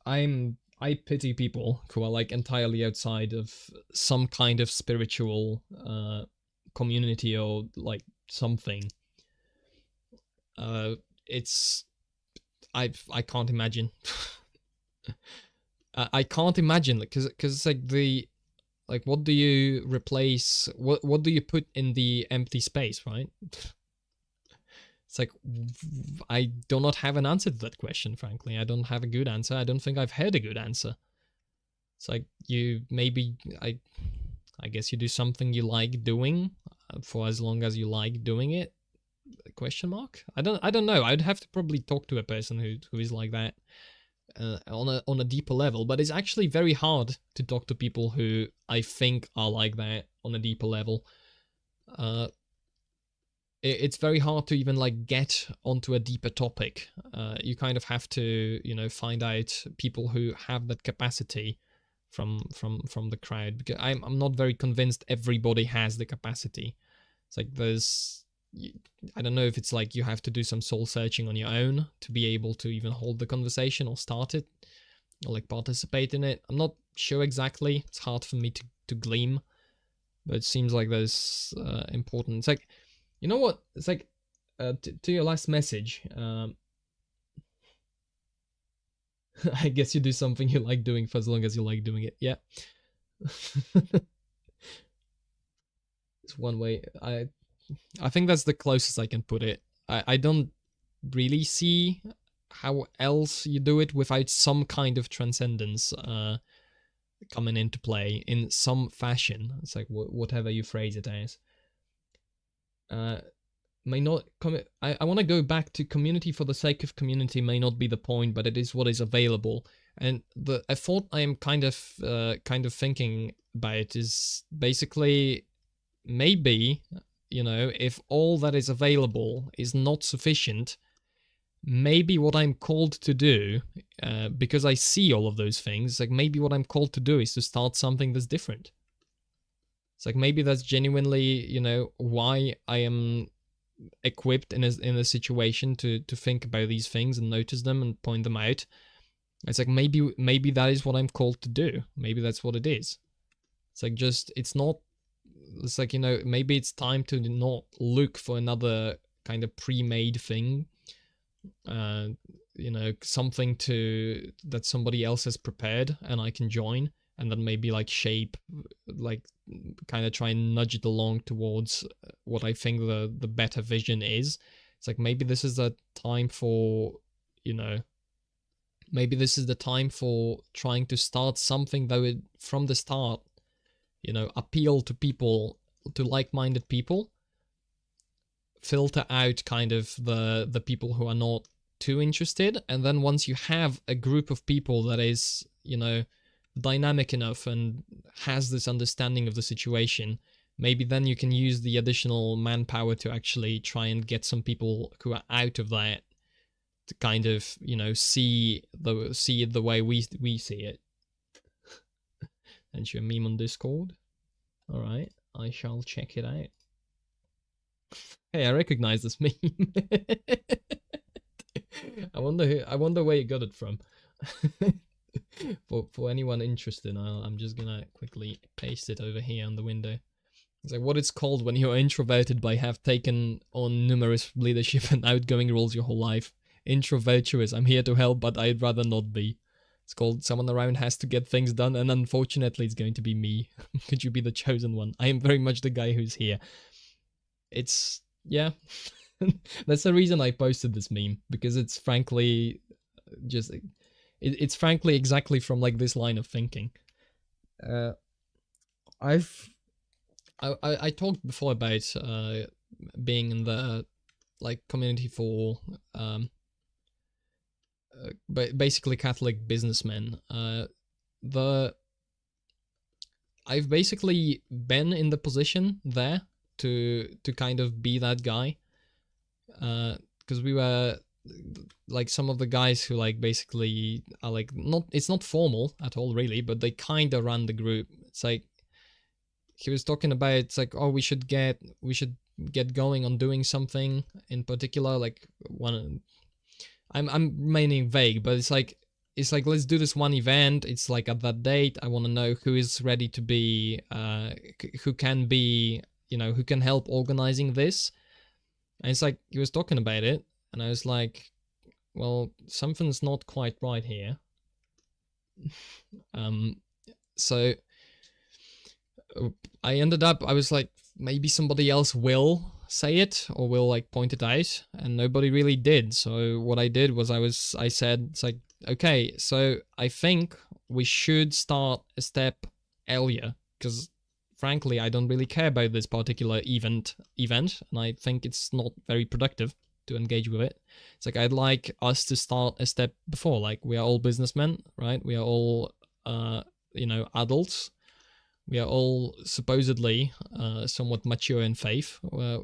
I pity people who are like entirely outside of some kind of spiritual community or like something. It's I can't imagine. I can't imagine, because it's like what do you replace? What do you put in the empty space, right? It's like, I do not have an answer to that question, frankly. I don't have a good answer. I don't think I've heard a good answer. It's like, you maybe, I guess you do something you like doing for as long as you like doing it. Question mark? I don't know. I'd have to probably talk to a person who is like that on a deeper level. But it's actually very hard to talk to people who I think are like that on a deeper level. It's very hard to even like get onto a deeper topic. You kind of have to, find out people who have that capacity from the crowd, because I'm not very convinced everybody has the capacity. It's like I don't know if it's like you have to do some soul searching on your own to be able to even hold the conversation or start it or like participate in it. I'm not sure exactly. It's hard for me to glean, but it seems like there's important. It's like, you know what? It's like to your last message. I guess you do something you like doing for as long as you like doing it. Yeah. It's one way. I think that's the closest I can put it. I don't really see how else you do it without some kind of transcendence coming into play in some fashion. It's like whatever you phrase it as. May not come. I want to go back to community for the sake of community may not be the point, but it is what is available. And I thought I am kind of thinking about is basically maybe, if all that is available is not sufficient, maybe what I'm called to do, because I see all of those things, like maybe what I'm called to do is to start something that's different. It's like maybe that's genuinely, why I am equipped in a situation to think about these things and notice them and point them out. It's like maybe that is what I'm called to do. Maybe that's what it is. It's like it's like, maybe it's time to not look for another kind of pre-made thing, something that somebody else has prepared and I can join, and then maybe like shape, like kind of try and nudge it along towards what I think the better vision is. It's like maybe this is a time for, maybe this is the time for trying to start something that would from the start, appeal to people, to like-minded people, filter out kind of the people who are not too interested, and then once you have a group of people that is, dynamic enough and has this understanding of the situation, maybe then you can use the additional manpower to actually try and get some people who are out of that to kind of, see it the way we see it. And you a meme on Discord? All right, I shall check it out. Hey, I recognize this meme. I wonder where you got it from. For anyone interested, I'm just gonna quickly paste it over here on the window. It's like what it's called when you're introverted but have taken on numerous leadership and outgoing roles your whole life. Introvertuous. I'm here to help, but I'd rather not be. It's called someone around has to get things done, and unfortunately it's going to be me. Could you be the chosen one? I am very much the guy who's here. It's, yeah. That's the reason I posted this meme, because it's frankly just, it's frankly exactly from like this line of thinking. I talked before about being in the like community for basically Catholic businessmen. I've basically been in the position there to kind of be that guy, because we were like some of the guys who like basically are like it's not formal at all really, but they kind of run the group. It's like he was talking about, it's like, oh, we should get going on doing something in particular, like one. I'm remaining vague, but it's like let's do this one event. It's like at that date. I want to know who is ready to be, who can be, who can help organizing this. And it's like he was talking about it, and I was like, well, something's not quite right here. So I ended up, I was like, maybe somebody else will say it or will like point it out, and nobody really did. So what I did was I said, it's like, okay, so I think we should start a step earlier, because frankly, I don't really care about this particular event, and I think it's not very productive to engage with it. It's like, I'd like us to start a step before. Like, we are all businessmen, right? We are all, adults. We are all supposedly somewhat mature in faith.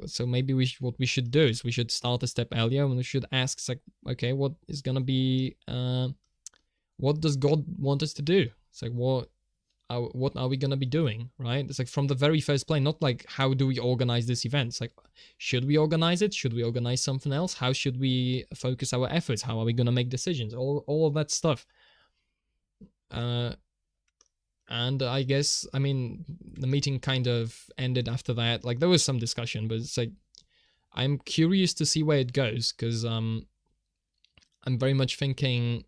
So maybe what we should do is we should start a step earlier, and we should ask, like, okay, what is gonna be, what does God want us to do? It's like, what are we gonna be doing, right? It's like, from the very first plane, not like, how do we organize this event? It's like, should we organize it? Should we organize something else? How should we focus our efforts? How are we gonna make decisions? All of that stuff. And I guess, I mean, the meeting kind of ended after that. Like, there was some discussion, but it's like, I'm curious to see where it goes, because I'm very much thinking,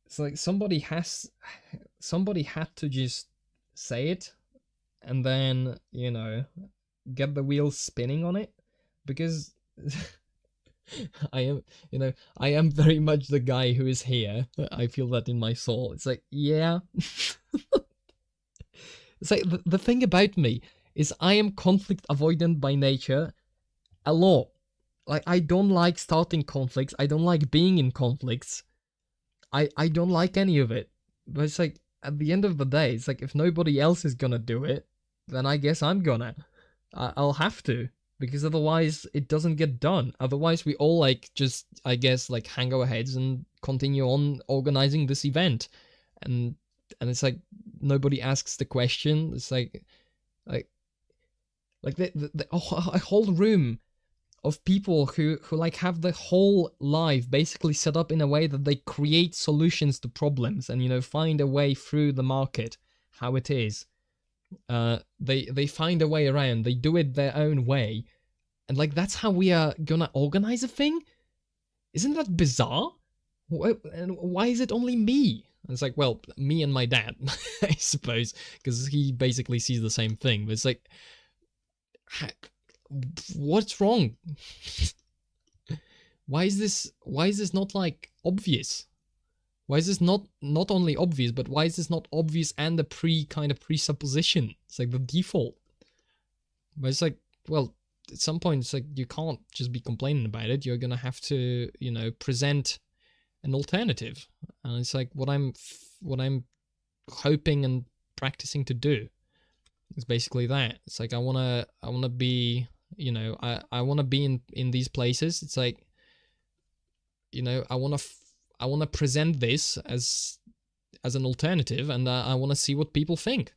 it's like, somebody had to just say it, and then, get the wheels spinning on it, because I am very much the guy who is here. I feel that in my soul. It's like, yeah. It's like, the thing about me is I am conflict avoidant by nature a lot. Like, I don't like starting conflicts. I don't like being in conflicts. I don't like any of it. But it's like, at the end of the day, it's like, if nobody else is gonna do it, then I guess I'm gonna. I'll have to, because otherwise it doesn't get done. Otherwise we all, like, just, I guess, like, hang our heads and continue on organizing this event. And it's like, nobody asks the question. It's like the a whole room of people who like have the whole life basically set up in a way that they create solutions to problems and find a way through the market, how it is. They find a way around. They do it their own way, and like, that's how we are gonna organize a thing. Isn't that bizarre? And why is it only me? And it's like, well, me and my dad, I suppose, because he basically sees the same thing. But it's like, what's wrong? Why is this not, like, obvious? Why is this not only obvious, but why is this not obvious and a presupposition? It's like the default. But it's like, well, at some point, it's like, you can't just be complaining about it. You're gonna have to, present an alternative. And it's like, what I'm hoping and practicing to do is basically that. It's like, I wanna be, I wanna be in these places. It's like, I wanna present this as an alternative, and I wanna see what people think.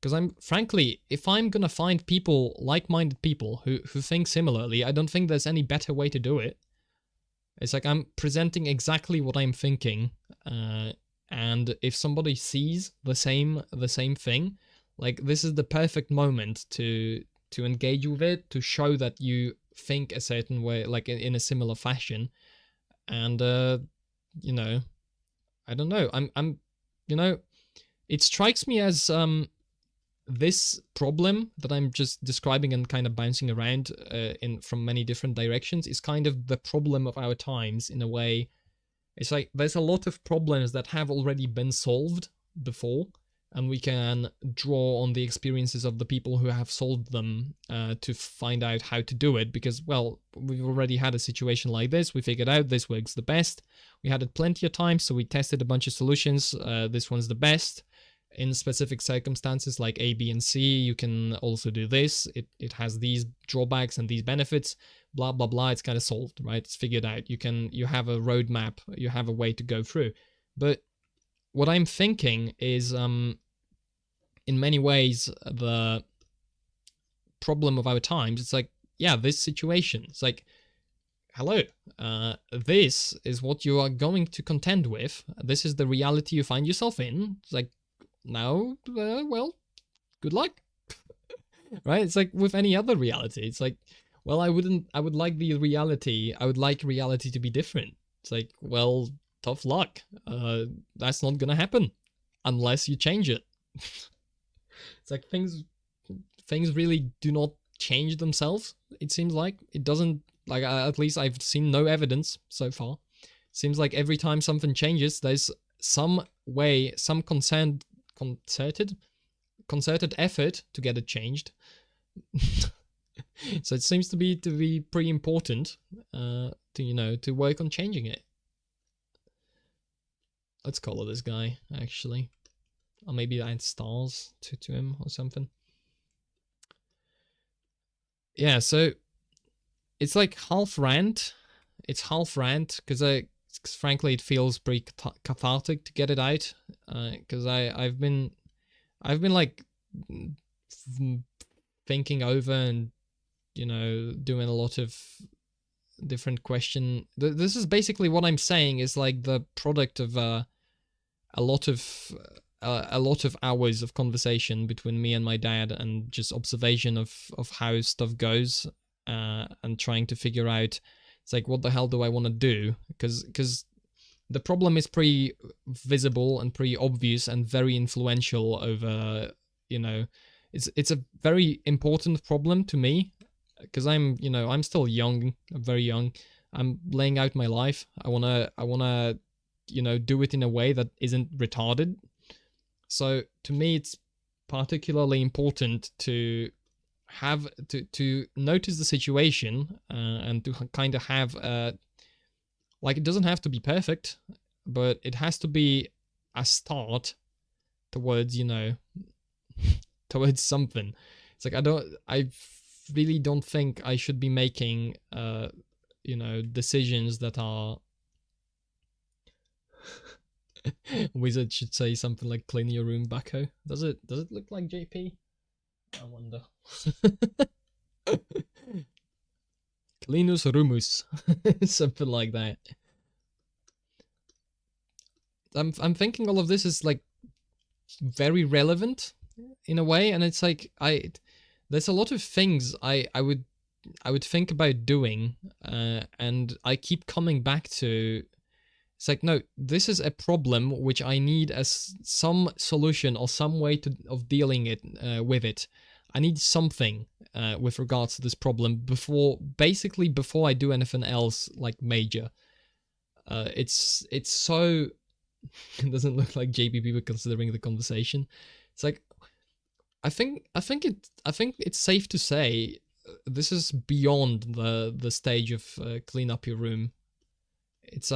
Because frankly, if I'm gonna find people, like-minded people who think similarly, I don't think there's any better way to do it. It's like, I'm presenting exactly what I'm thinking, and if somebody sees the same thing, like, this is the perfect moment to engage with it, to show that you think a certain way, like, in a similar fashion. And I don't know. I'm it strikes me as this problem that I'm just describing and kind of bouncing around from many different directions is kind of the problem of our times, in a way. It's like, there's a lot of problems that have already been solved before, and we can draw on the experiences of the people who have solved them to find out how to do it, because, well, we've already had a situation like this. We figured out this works the best. We had it plenty of times, so we tested a bunch of solutions. This one's the best. In specific circumstances like A, B, and C, you can also do this. It has these drawbacks and these benefits, blah, blah, blah. It's kind of solved, right? It's figured out. You have a roadmap. You have a way to go through. But what I'm thinking is, in many ways, the problem of our times, it's like, yeah, this situation, it's like, hello, this is what you are going to contend with. This is the reality you find yourself in. It's like, now, well, good luck. Right? It's like with any other reality. It's like, well, I would like reality to be different. It's like, well, tough luck. That's not gonna happen unless you change it. It's like things really do not change themselves. It seems like it doesn't. Like at least I've seen no evidence so far. Seems like every time something changes, there's some way, some concerted effort to get it changed. So it seems to be pretty important to work on changing it. Let's color this guy actually, or maybe add stars to him or something. Yeah, so it's like half rant. It's half rant because frankly it feels pretty cathartic to get it out. Because I've been like thinking over and doing a lot of different question. This is basically what I'm saying is like the product of a lot of hours of conversation between me and my dad, and just observation of how stuff goes, and trying to figure out, it's like, what the hell do I want to do? Because the problem is pretty visible and pretty obvious and very influential over, it's a very important problem to me, because I'm still young, very young. I'm laying out my life. I wanna do it in a way that isn't retarded. So to me, it's particularly important to have to notice the situation, and to kind of have like, it doesn't have to be perfect, but it has to be a start towards towards something. It's like I really don't think I should be making decisions that are Wizard should say something like clean your room, Baco. Does it look like JP? I wonder. Cleanus rumus. Something like that. I'm thinking all of this is like very relevant in a way, and it's like there's a lot of things I would think about doing, and I keep coming back to, it's like, no, this is a problem which I need as some solution or some way of dealing with it. I need something with regards to this problem before I do anything else like major. It's so it doesn't look like JPP were considering the conversation. It's like, I think it's safe to say this is beyond the stage of clean up your room. It's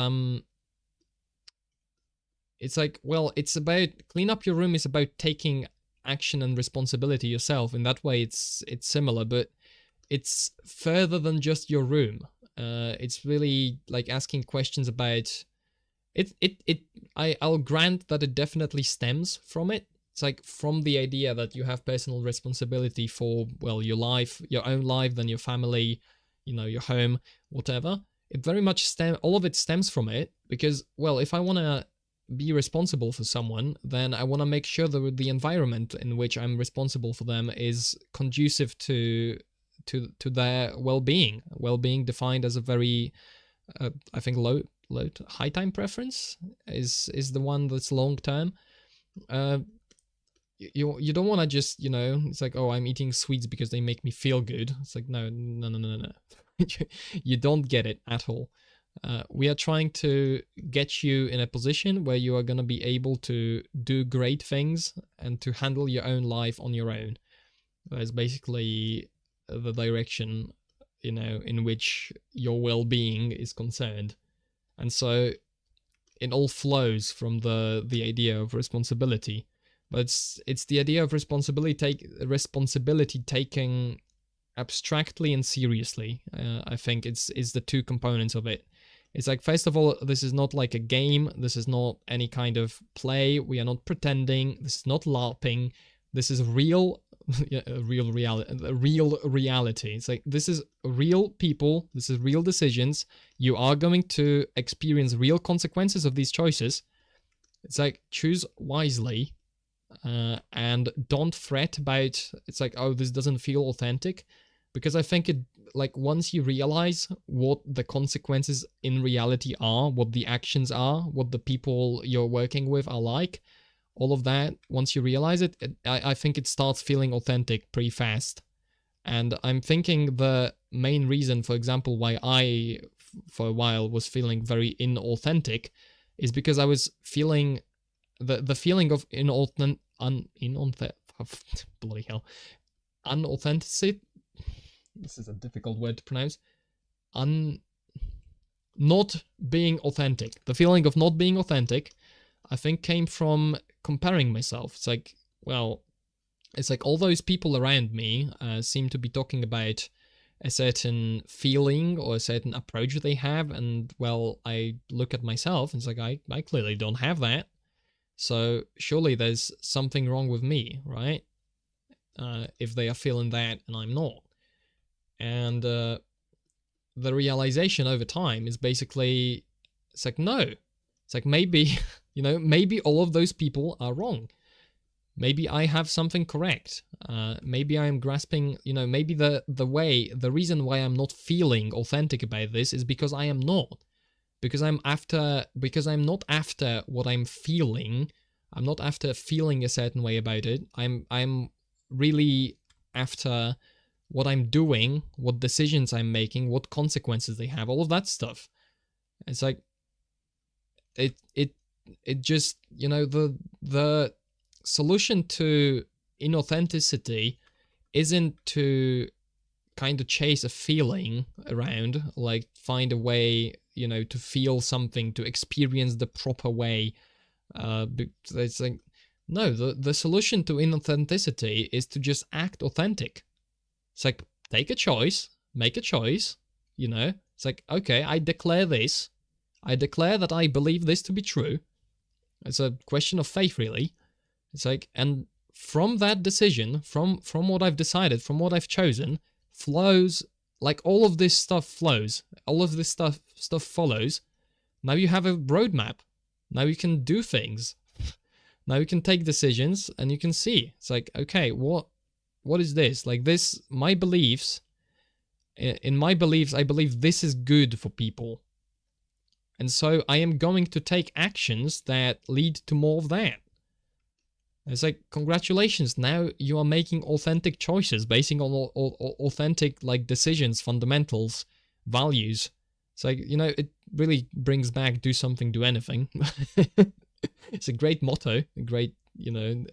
like, well, it's about clean up your room is about taking action and responsibility yourself. In that way, it's similar, but it's further than just your room. It's really like asking questions about it. I'll grant that it definitely stems from it. It's like from the idea that you have personal responsibility for, well, your life, your own life, then your family, your home, whatever. It very much all of it stems from it, because, well, if I want to be responsible for someone, then I want to make sure that the environment in which I'm responsible for them is conducive to their well-being. Well-being defined as a very, I think, low to high time preference is the one that's long term. You don't want to just, it's like, oh, I'm eating sweets because they make me feel good. It's like, no. You don't get it at all. We are trying to get you in a position where you are going to be able to do great things and to handle your own life on your own. That's basically the direction, in which your well-being is concerned. And so it all flows from the idea of responsibility. But it's the idea of responsibility taken abstractly and seriously. I think it's the two components of it. It's like, first of all, this is not like a game. This is not any kind of play. We are not pretending. This is not LARPing. This is real reality. It's like, this is real people. This is real decisions. You are going to experience real consequences of these choices. It's like, choose wisely, and don't fret about, it's like, oh, this doesn't feel authentic, because I think like once you realize what the consequences in reality are, what the actions are, what the people you're working with are like, all of that, once you realize it, I think it starts feeling authentic pretty fast. And I'm thinking the main reason, for example, why I, for a while, was feeling very inauthentic is because I was feeling the feeling of bloody hell, unauthenticity. This is a difficult word to pronounce. Not being authentic. The feeling of not being authentic, I think, came from comparing myself. It's like, well, it's like all those people around me seem to be talking about a certain feeling or a certain approach they have, and well, I look at myself and it's like, I clearly don't have that. So surely there's something wrong with me, right? If they are feeling that and I'm not. And the realization over time is basically, it's like, no. It's like, maybe, maybe all of those people are wrong. Maybe I have something correct. Maybe I am grasping, maybe the reason why I'm not feeling authentic about this is because I am not. Because I'm not after what I'm feeling. I'm not after feeling a certain way about it. I'm really after what I'm doing, what decisions I'm making, what consequences they have, all of that stuff. It's like, it just, the solution to inauthenticity isn't to kind of chase a feeling around, like find a way, to feel something, to experience the proper way. It's like, no, the solution to inauthenticity is to just act authentic. It's like, take a choice, make a choice, It's like, okay, I declare this. I declare that I believe this to be true. It's a question of faith, really. It's like, and from that decision, from what I've decided, from what I've chosen, flows, like all of this stuff flows. All of this stuff follows. Now you have a roadmap. Now you can do things. Now you can take decisions and you can see. It's like, okay, what is this? Like this, my beliefs, in my beliefs, I believe this is good for people. And so I am going to take actions that lead to more of that. It's like, congratulations, now you are making authentic choices, basing on authentic, like, decisions, fundamentals, values. It's like, it really brings back do something, do anything. It's a great motto, a great,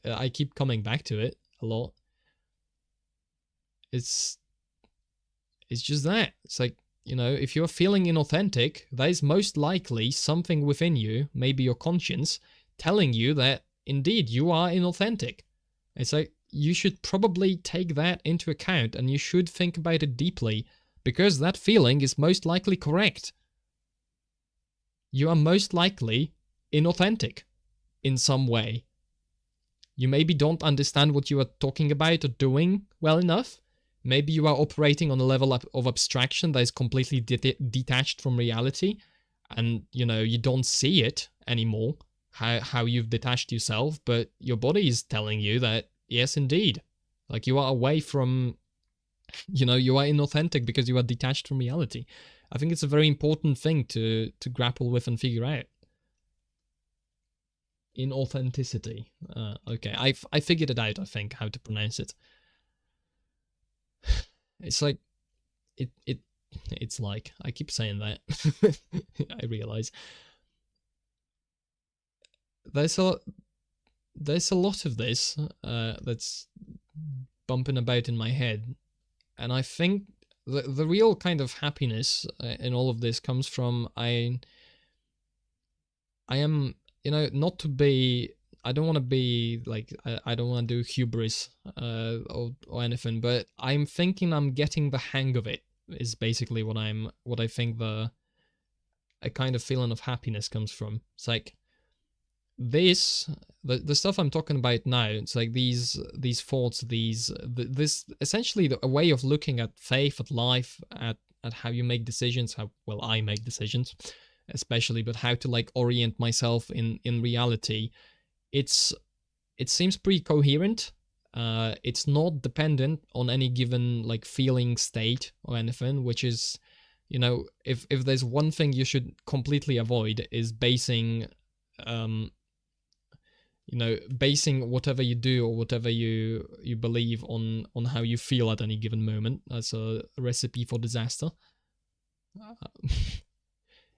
I keep coming back to it a lot. It's just that. It's like, if you're feeling inauthentic, that is most likely something within you, maybe your conscience, telling you that indeed you are inauthentic. It's like, you should probably take that into account and you should think about it deeply, because that feeling is most likely correct. You are most likely inauthentic in some way. You maybe don't understand what you are talking about or doing well enough. Maybe you are operating on a level of abstraction that is completely detached from reality, and, you don't see it anymore, how you've detached yourself, but your body is telling you that, yes, indeed. Like, you are away from, you are inauthentic because you are detached from reality. I think it's a very important thing to grapple with and figure out. Inauthenticity. Okay, I figured it out, I think, how to pronounce it. It's like, it's like, I keep saying that. I realize. There's a lot of this that's bumping about in my head, and I think the real kind of happiness in all of this comes from I am, not to be, I don't want to be like, I don't want to do hubris or anything, but I'm thinking I'm getting the hang of it, is basically what I think a kind of feeling of happiness comes from. It's like, the stuff I'm talking about now, it's like these thoughts, this essentially a way of looking at faith, at life, at how you make decisions, how, well, I make decisions especially, but how to, like, orient myself in reality. It seems pretty coherent, It's not dependent on any given like feeling state or anything, which is, you know, if there's one thing you should completely avoid is basing, you know, basing whatever you do or whatever you believe on how you feel at any given moment. That's a recipe for disaster.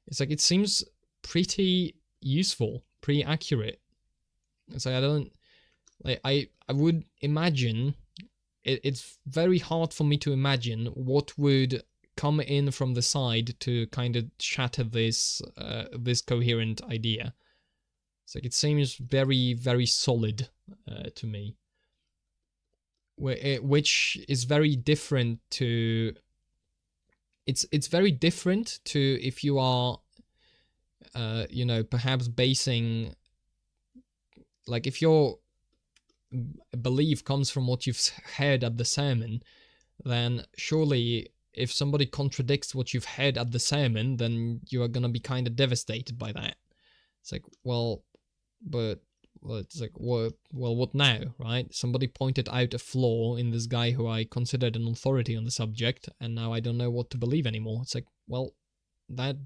It's like, it seems pretty useful, pretty accurate. It's like, I don't, like, I would imagine, it's very hard for me to imagine what would come in from the side to kind of shatter this this coherent idea. It's like, it seems very, very solid to me, which is very different to. It's very different to if you are, you know, perhaps basing, like, if your belief comes from what you've heard at the sermon, then surely if somebody contradicts what you've heard at the sermon, then you are gonna be kind of devastated by that. It's like, well, but it's like, well, what now, right? Somebody pointed out a flaw in this guy who I considered an authority on the subject, and now I don't know what to believe anymore. It's like, well, that's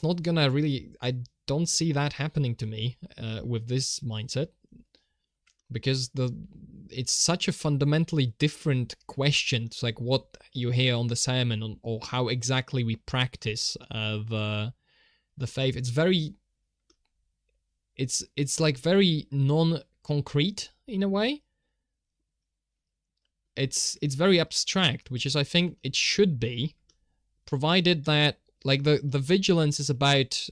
not gonna really, I don't see that happening to me with this mindset, because it's such a fundamentally different question. It's like what you hear on the sermon, or how exactly we practice the faith. It's very, it's like very non-concrete in a way. It's very abstract, which is, I think it should be, provided that, like, the vigilance is about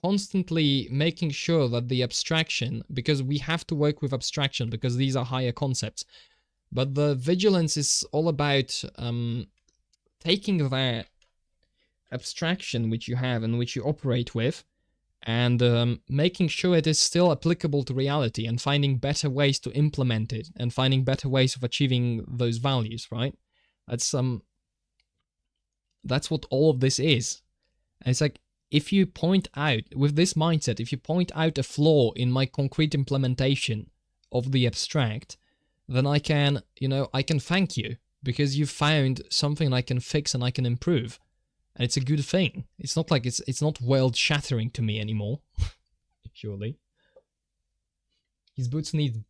constantly making sure that the abstraction, because we have to work with abstraction because these are higher concepts, but the vigilance is all about taking that abstraction which you have and which you operate with, and making sure it is still applicable to reality, and finding better ways to implement it, and finding better ways of achieving those values, right? That's what all of this is. And it's like, if you point out, with this mindset, if you point out a flaw in my concrete implementation of the abstract, then I can, you know, I can thank you, because you've found something I can fix and I can improve. And it's a good thing. It's not like it's not world shattering to me anymore. Surely. His boots need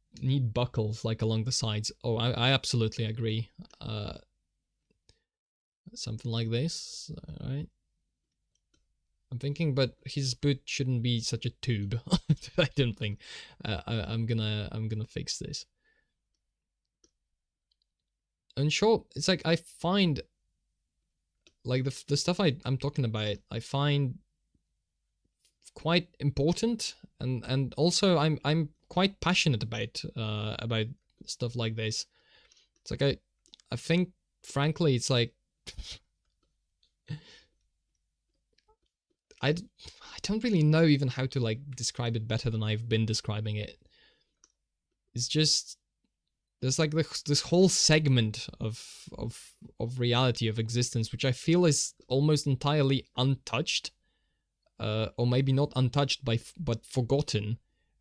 buckles, like, along the sides. Oh, I absolutely agree. Something like this, alright. I'm thinking, but his boot shouldn't be such a tube. I don't think. I'm gonna fix this. In short, it's like, I find, like, the stuff I'm talking about, I find quite important, and also I'm quite passionate about stuff like this. It's like, I think, frankly, it's like, I don't really know even how to, like, describe it better than I've been describing it. It's just, there's like this whole segment of reality, of existence, which I feel is almost entirely untouched, or maybe not untouched but forgotten,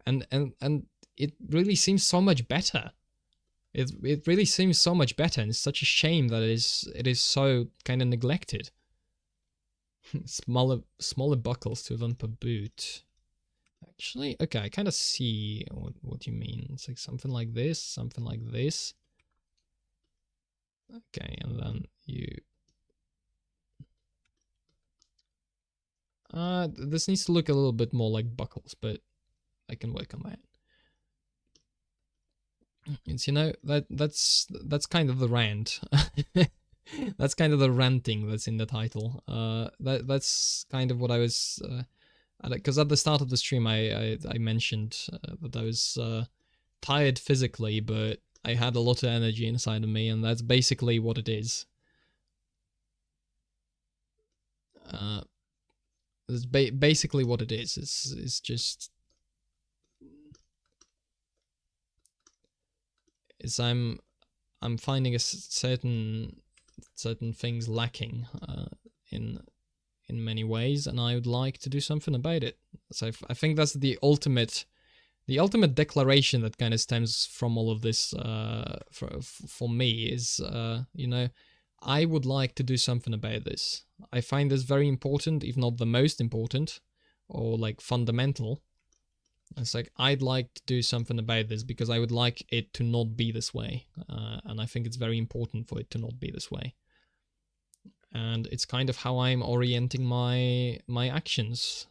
and it really seems so much better. It really seems so much better, and it's such a shame that it is so kind of neglected. smaller buckles to one per boot. Actually, okay, I kind of see what you mean. It's like something like this, something like this. Okay, and then you... this needs to look a little bit more like buckles, but I can work on that. It's, you know, that's kind of the rant. That's kind of the ranting that's in the title. That's kind of what I was... because at the start of the stream I mentioned that I was tired physically, but I had a lot of energy inside of me, and that's basically what it is. It's basically what it is. It's just... I'm finding a certain things lacking in many ways, and I would like to do something about it. So I think that's the ultimate the ultimate declaration that kind of stems from all of this for me is, you know, I would like to do something about this. I find this very important, if not the most important, or like fundamental. It's like, I'd like to do something about this because I would like it to not be this way. And I think it's very important for it to not be this way. And it's kind of how I'm orienting my actions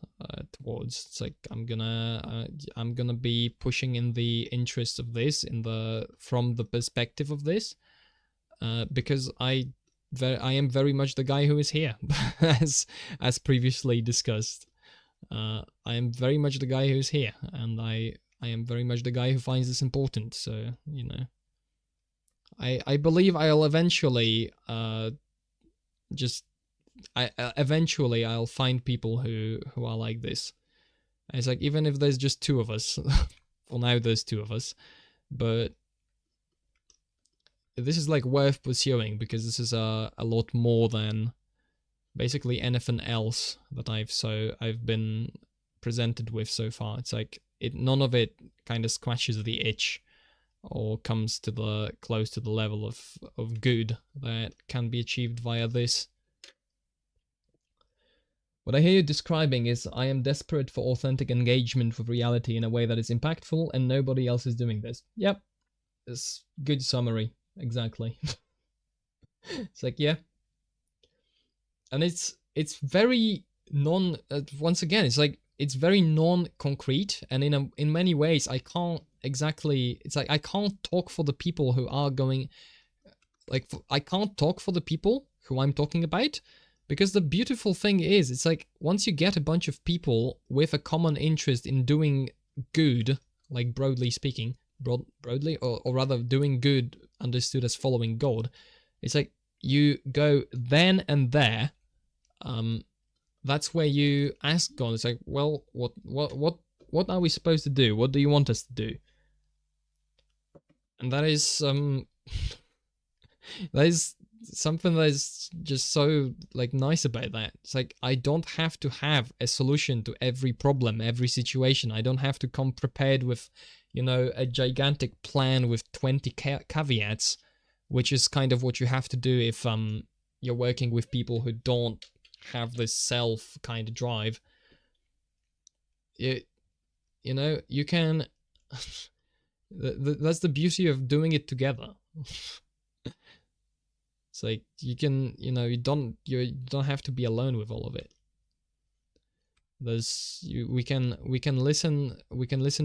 towards. It's like, I'm gonna be pushing in the interest of this, from the perspective of this, because I am very much the guy who is here, as previously discussed. I am very much the guy who's here, and I am very much the guy who finds this important. So, you know, I believe I'll eventually eventually I'll find people who are like this. And it's like, even if there's just two of us, for now there's two of us, but this is like worth pursuing because this is a lot more than basically anything else that I've been presented with so far. It's like, none of it kind of scratches the itch or comes to close to the level of good that can be achieved via this. What I hear you describing is, I am desperate for authentic engagement with reality in a way that is impactful, and nobody else is doing this. Yep, it's good summary, exactly. It's like, yeah. And it's very once again, it's like, it's very non-concrete, and in many ways I can't exactly, it's like, I can't talk for the people who are going, like, I can't talk for the people who I'm talking about, because the beautiful thing is, it's like, once you get a bunch of people with a common interest in doing good, like broadly speaking, broadly, or rather doing good understood as following God, it's like, you go then and there, that's where you ask God. It's like, well, what are we supposed to do? What do you want us to do? And that is that is something that is just so like nice about that. It's like, I don't have to have a solution to every problem, every situation. I don't have to come prepared with, you know, a gigantic plan with 20 caveats, which is kind of what you have to do if you're working with people who don't have this self kind of drive. You know, you can that's the beauty of doing it together. It's like, you can, you know, you don't have to be alone with all of it. We can listen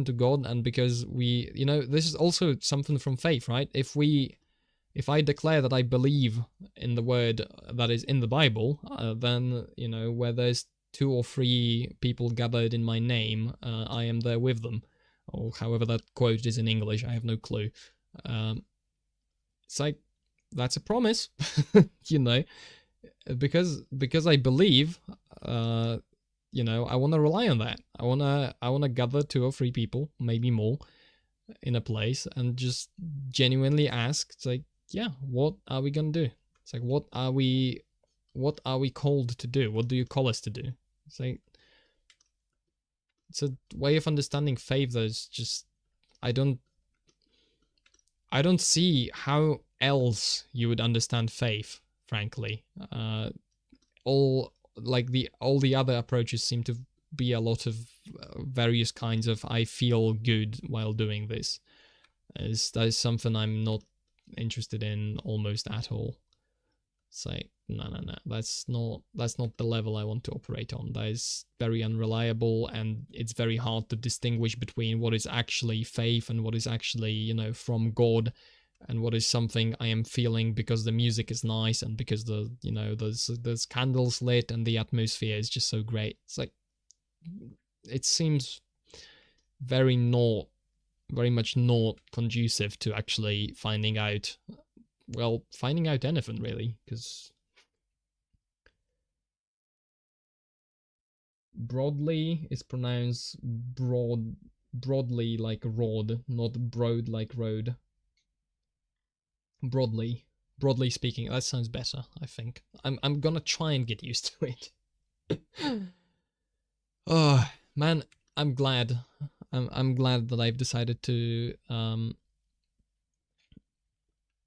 to God, and because we, you know, this is also something from faith, right? If I declare that I believe in the word that is in the Bible, then, you know, where there's 2 or 3 people gathered in my name, I am there with them. Or however that quote is in English, I have no clue. It's like, that's a promise, you know, because I believe, you know, I want to rely on that. I want to gather 2 or 3 people, maybe more, in a place, and just genuinely ask. It's like, yeah, what are we gonna do? It's like, what are we called to do? What do you call us to do? It's like, it's a way of understanding faith that is just, I don't see how else you would understand faith, frankly. All the other approaches seem to be a lot of various kinds of, I feel good while doing this. That is something I'm not interested in almost at all. It's like, no, that's not the level I want to operate on. That is very unreliable, and it's very hard to distinguish between what is actually faith and what is actually, you know, from God, and what is something I am feeling because the music is nice and because the, you know, there's candles lit and the atmosphere is just so great. It's like, it seems very much not conducive to actually finding out anything, really, because broadly is pronounced broadly like rod, not broad like road. Broadly speaking, that sounds better, I think. I'm gonna try and get used to it. Oh man, I'm glad I'm glad that I've decided to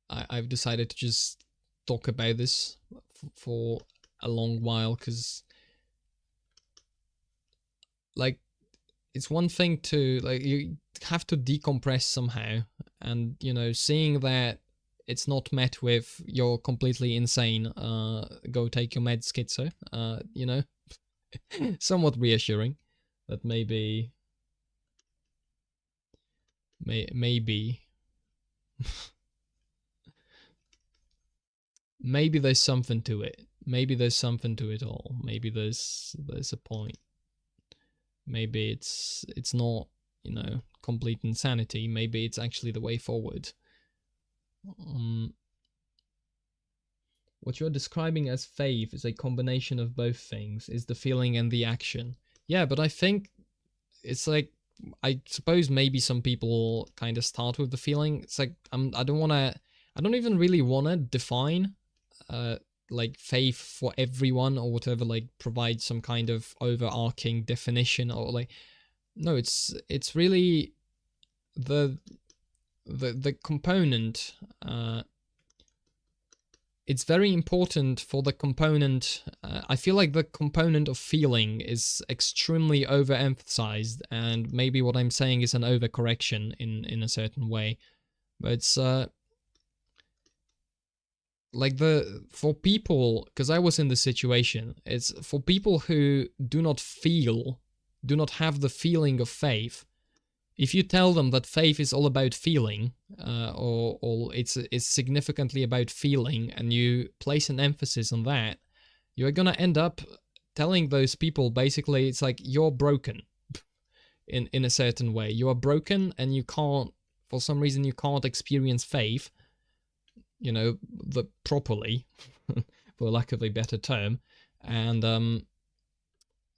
I've decided to just talk about this for a long while, because like it's one thing to like you have to decompress somehow, and you know, seeing that it's not met with "you're completely insane, go take your meds, schizo," you know, somewhat reassuring that maybe maybe there's something to it. Maybe there's something to it all. Maybe there's a point. Maybe it's not, you know, complete insanity. Maybe it's actually the way forward. Um, what you're describing as faith is a combination of both things, is the feeling and the action. Yeah, but I think it's like, I suppose maybe some people kind of start with the feeling. It's like I don't even really want to define uh like faith for everyone or whatever, like provide some kind of overarching definition, or like, no, it's really the the component. It's very important for the component. I feel like the component of feeling is extremely overemphasized, and maybe what I'm saying is an overcorrection in a certain way. But it's like the for people, because I was in the situation. It's for people who do not have the feeling of faith. If you tell them that faith is all about feeling, or it's significantly about feeling, and you place an emphasis on that, you're gonna end up telling those people basically it's like you're broken in a certain way. You are broken, and you can't, for some reason, you can't experience faith, you know, the properly, for lack of a better term, and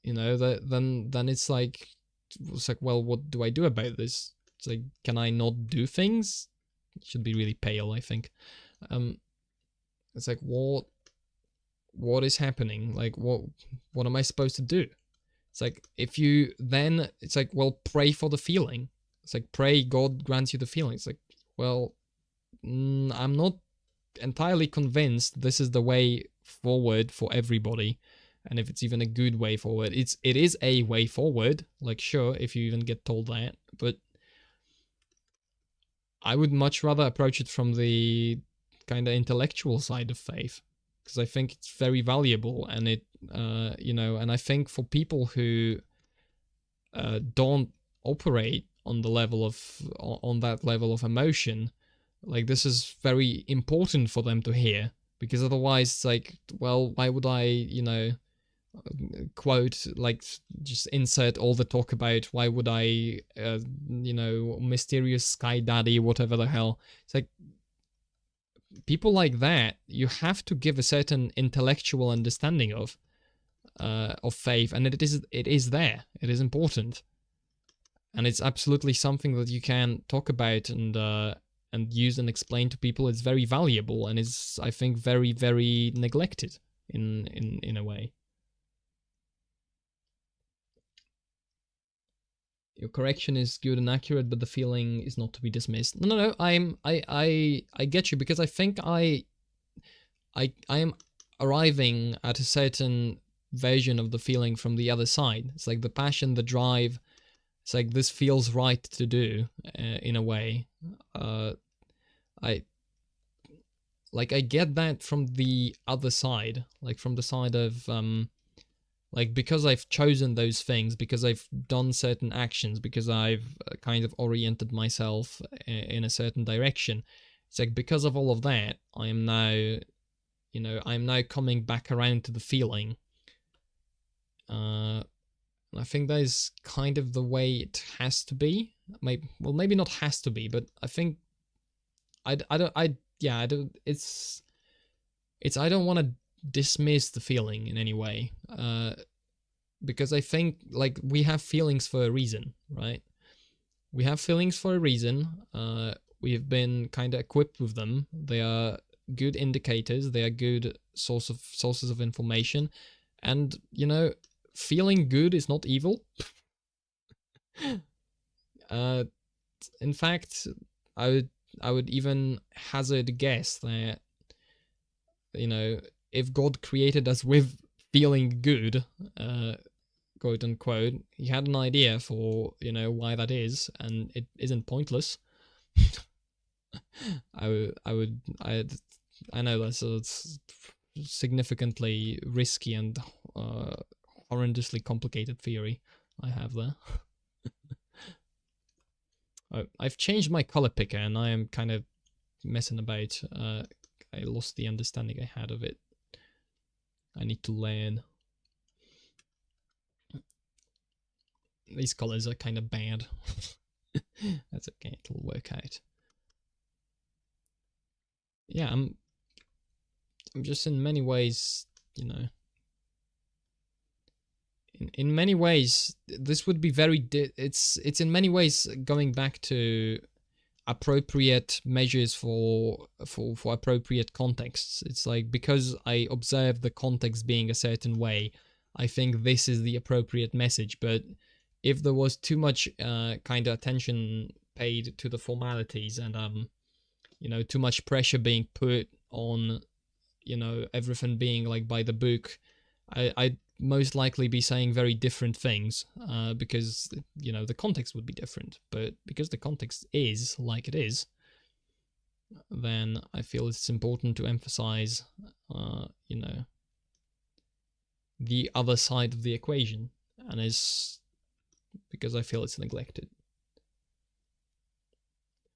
you know, then it's like, well, what do I do about this? It's like, can I not do things? It should be really pale, I think. Um, it's like, what is happening? Like, what am I supposed to do? It's like, if you then, it's like, well, pray for the feeling. It's like, pray God grants you the feeling. It's like, well, I'm not entirely convinced this is the way forward for everybody, and if it's even a good way forward. It is a way forward, like, sure, if you even get told that, but I would much rather approach it from the kind of intellectual side of faith, because I think it's very valuable, and it you know, and I think for people who don't operate on the level of on that level of emotion, like, this is very important for them to hear, because otherwise it's like, well, why would I, you know, quote, like, just insert all the talk about why would I, you know, mysterious sky daddy, whatever the hell. It's like, people like that, you have to give a certain intellectual understanding of faith, and it is there. It is important, and it's absolutely something that you can talk about and use and explain to people. It's very valuable, and is, I think, very, very neglected in a way. Your correction is good and accurate, but the feeling is not to be dismissed. No. I get you, because I think I am arriving at a certain version of the feeling from the other side. It's like the passion, the drive. It's like, this feels right to do, in a way. I I get that from the other side, like from the side of like, because I've chosen those things, because I've done certain actions, because I've kind of oriented myself in a certain direction. It's like, because of all of that, I am now, you know, I'm now coming back around to the feeling. I think that is kind of the way it has to be. Maybe not has to be, but I think I don't, yeah, I don't, I don't want to dismiss the feeling in any way, because I think, like, we have feelings for a reason, right? We have feelings for a reason. We've been kind of equipped with them. They are good indicators. They are good sources of information, and, you know, feeling good is not evil. Uh, in fact, I would even hazard a guess that, you know, if God created us with feeling good, quote unquote, he had an idea for, you know, why that is, and it isn't pointless. I know that's significantly risky and horrendously complicated theory I have there. I've changed my color picker and I am kind of messing about. I lost the understanding I had of it. I need to learn. These colors are kind of bad. That's okay, it'll work out. Yeah, I'm just in many ways, you know, in many ways this would be very it's in many ways going back to appropriate measures for appropriate contexts. It's like, because I observe the context being a certain way, I think this is the appropriate message. But if there was too much kind of attention paid to the formalities and you know, too much pressure being put on, you know, everything being like by the book, I'd most likely be saying very different things because, you know, the context would be different. But because the context is like it is, then I feel it's important to emphasize, you know, the other side of the equation, and is because I feel it's neglected.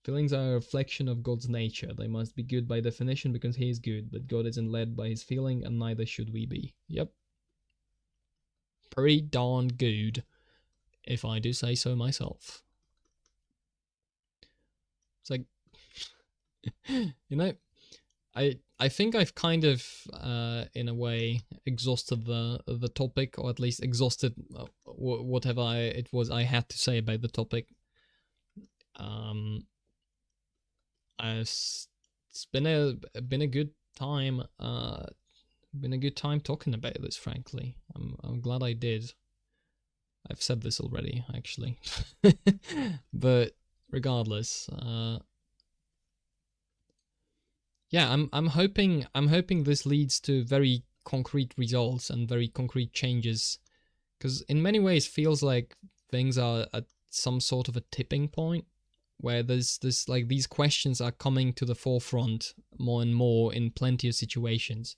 Feelings are a reflection of God's nature. They must be good by definition because he is good, but God isn't led by his feeling, and neither should we be. Yep. Pretty darn good, if I do say so myself. It's like, you know, I think I've kind of, in a way, exhausted the topic, or at least exhausted whatever it was I had to say about the topic. It's been a good time. Been a good time talking about this. Frankly, I'm glad I did. I've said this already, actually, but regardless, yeah, I'm hoping this leads to very concrete results and very concrete changes, because in many ways feels like things are at some sort of a tipping point where there's this, like, these questions are coming to the forefront more and more in plenty of situations.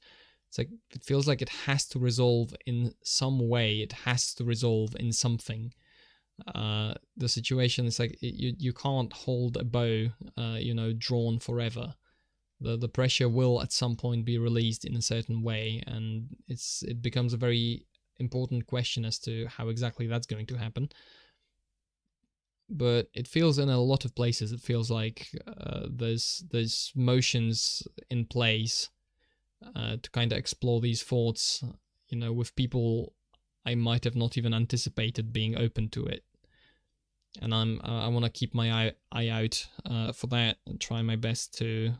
It's like, it feels like it has to resolve in some way. It has to resolve in something. The situation is like, you can't hold a bow, you know, drawn forever. The pressure will at some point be released in a certain way, and it becomes a very important question as to how exactly that's going to happen. But it feels, in a lot of places, it feels like there's motions in place to kind of explore these thoughts, you know, with people I might have not even anticipated being open to it. And I want to keep my eye out for that, and try my best to,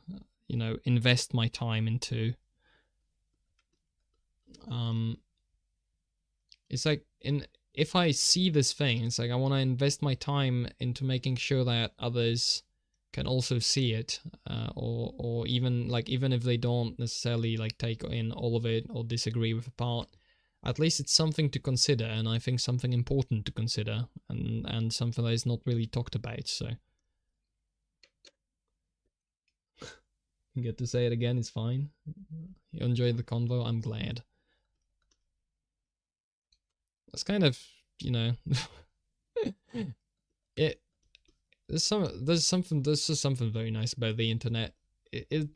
you know, invest my time into. It's like, if I see this thing, it's like I want to invest my time into making sure that others can also see it, or even if they don't necessarily like take in all of it or disagree with a part, at least it's something to consider, and I think something important to consider, and something that is not really talked about. So you get to say it again, it's fine. You enjoyed the convo, I'm glad. It's kind of, you know, it there's something very nice about the internet. It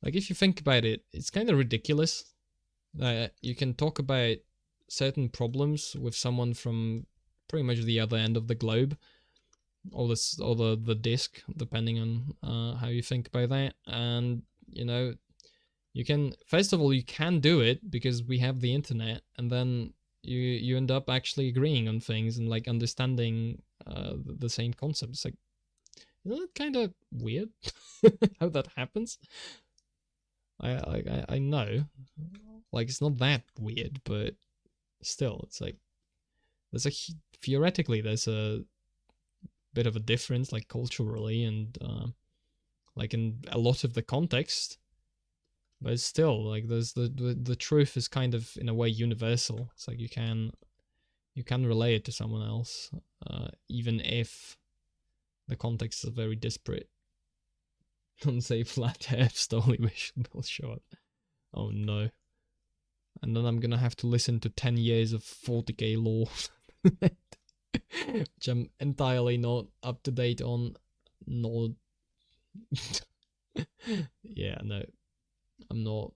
like, if you think about it, it's kind of ridiculous that you can talk about certain problems with someone from pretty much the other end of the globe, or the disc, depending on how you think about that. And, you know, you can, first of all, you can do it because we have the internet, and then you end up actually agreeing on things and like understanding the same concepts. Like, isn't it kind of weird how that happens? I know, like, it's not that weird, but still, it's like there's theoretically bit of a difference, like culturally and like in a lot of the context, but it's still like there's the truth is kind of in a way universal. It's like you can relay it to someone else, even if the context is very disparate. Don't say flat Earth, the only wish will show up. Oh no. And then I'm gonna have to listen to 10 years of 40k lore. Which I'm entirely not up to date on. Nor. Yeah, no. I'm not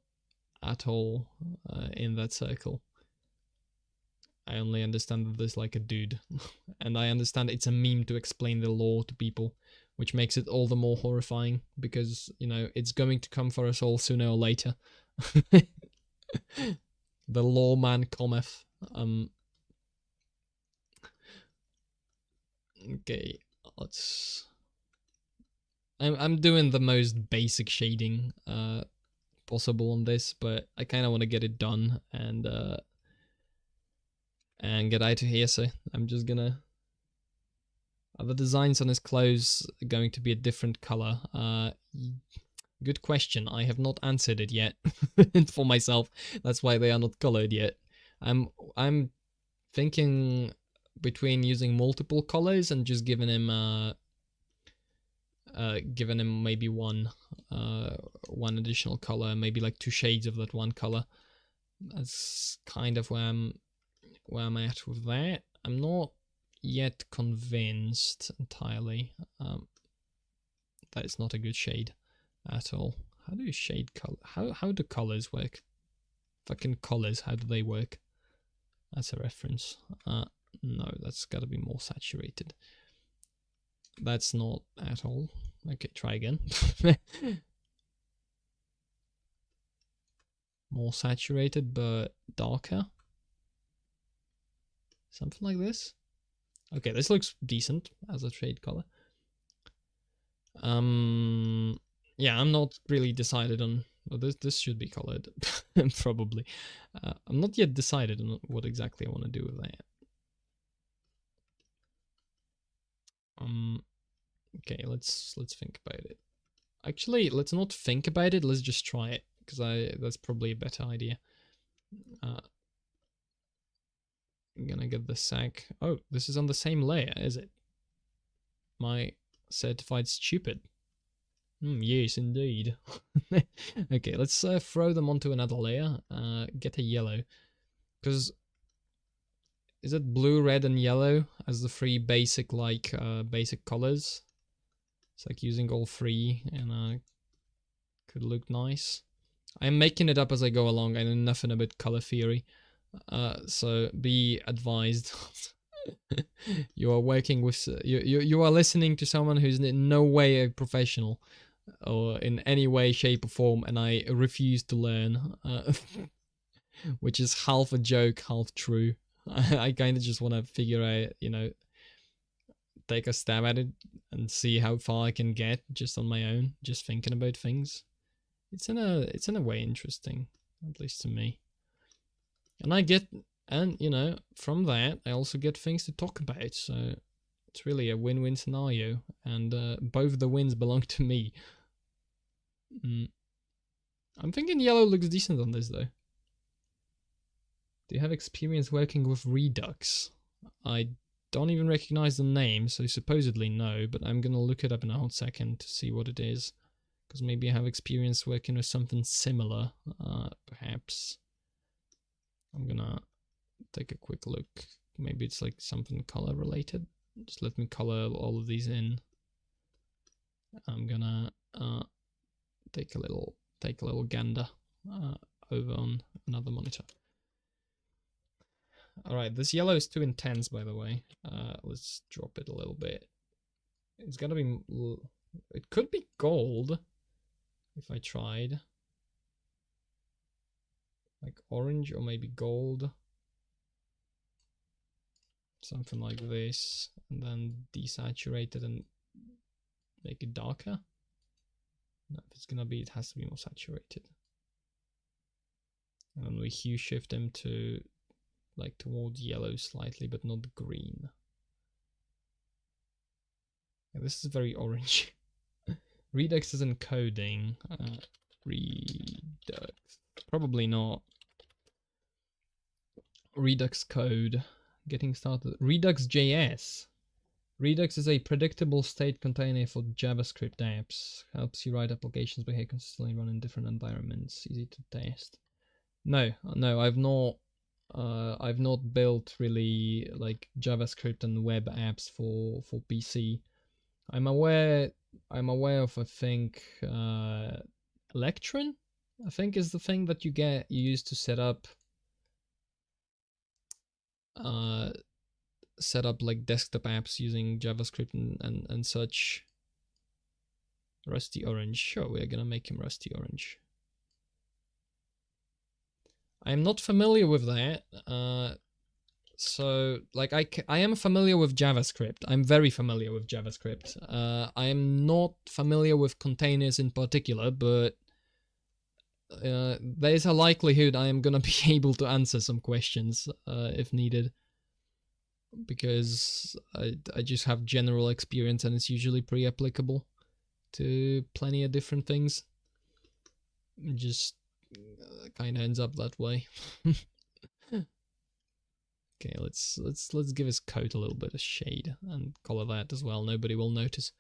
at all in that circle. I only understand that there's like a dude. And I understand it's a meme to explain the lore to people, which makes it all the more horrifying because, you know, it's going to come for us all sooner or later. The lawman cometh. Okay, let's. I'm doing the most basic shading possible on this, but I kind of want to get it done and get out of here. So I'm just gonna. Are the designs on his clothes going to be a different color? Good question. I have not answered it yet for myself. That's why they are not colored yet. I'm thinking between using multiple colors and just giving him maybe one additional color, maybe like 2 shades of that one color. That's kind of where I'm at with that. I'm not yet convinced entirely that it's not a good shade at all. How do you shade color? How do colors work? Fucking colors, how do they work? That's a reference. No, that's gotta be more saturated. That's not at all. Okay, try again. More saturated but darker. Something like this. Okay, this looks decent as a shade color. Yeah, I'm not really decided on. Well, this should be colored, probably. I'm not yet decided on what exactly I want to do with that. Okay, let's think about it. Actually, let's not think about it. Let's just try it because that's probably a better idea. I'm gonna get the sack. Oh, this is on the same layer, is it? My certified stupid. Yes, indeed. Okay, let's throw them onto another layer. Get a yellow. Because is it blue, red, and yellow as the 3 basic basic colors? It's like using all 3 and could look nice. I'm making it up as I go along. I know nothing about color theory. So be advised. You are working with you are listening to someone who's in no way a professional or in any way, shape, or form, and I refuse to learn, which is half a joke, half true. I kind of just want to figure out, you know, take a stab at it and see how far I can get just on my own, just thinking about things. It's in a way interesting, at least to me. And you know, from that I also get things to talk about, so it's really a win-win scenario, and both the wins belong to me. I'm thinking yellow looks decent on this though. Do you have experience working with Redux? I don't even recognize the name, so supposedly no, but I'm gonna look it up in a hot second to see what it is, because maybe I have experience working with something similar, perhaps. I'm gonna take a quick look. Maybe it's like something color related. Just let me color all of these in. I'm gonna take a little gander over on another monitor. Alright, this yellow is too intense, by the way. Let's drop it a little bit. It's gotta be... It could be gold, if I tried. Like orange or maybe gold. Something like this. And then desaturate it and make it darker. No, if it's gonna be, it has to be more saturated. And then we hue shift them to like towards yellow slightly, but not green. Yeah, this is very orange. Redux is encoding. Redux. Probably not. Redux code. Getting started. Redux.js. Redux is a predictable state container for JavaScript apps. Helps you write applications behave consistently, run in different environments. Easy to test. No, I've not built really like JavaScript and web apps for PC. I'm aware of, I think, Electron, I think, is the thing that you use to set up like desktop apps using JavaScript and such. Rusty Orange. Sure, we're gonna make him Rusty Orange. I'm not familiar with that. So, like, I am familiar with JavaScript. I'm very familiar with JavaScript. I am not familiar with containers in particular, but there's a likelihood I am gonna be able to answer some questions if needed. Because I just have general experience and it's usually pretty applicable to plenty of different things. It just kind of ends up that way. Okay, let's give his coat a little bit of shade and color that as well. Nobody will notice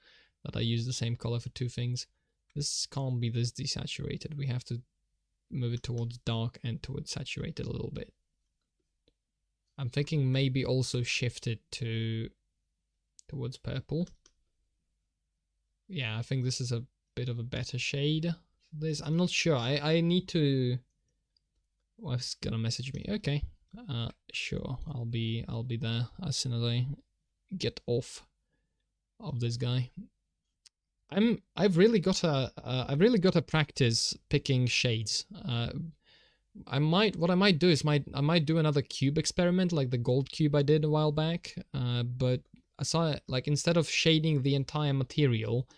that I use the same color for two things. This can't be this desaturated. We have to move it towards dark and towards saturated a little bit. I'm thinking maybe also shift it towards purple. Yeah, I think this is a bit of a better shade. This, I'm not sure. I need to. Wife's gonna message me. Okay, sure. I'll be there as soon as I get off of this guy. I've really got to practice picking shades. What I might do is I might do another cube experiment like the gold cube I did a while back. But I saw, like, instead of shading the entire material,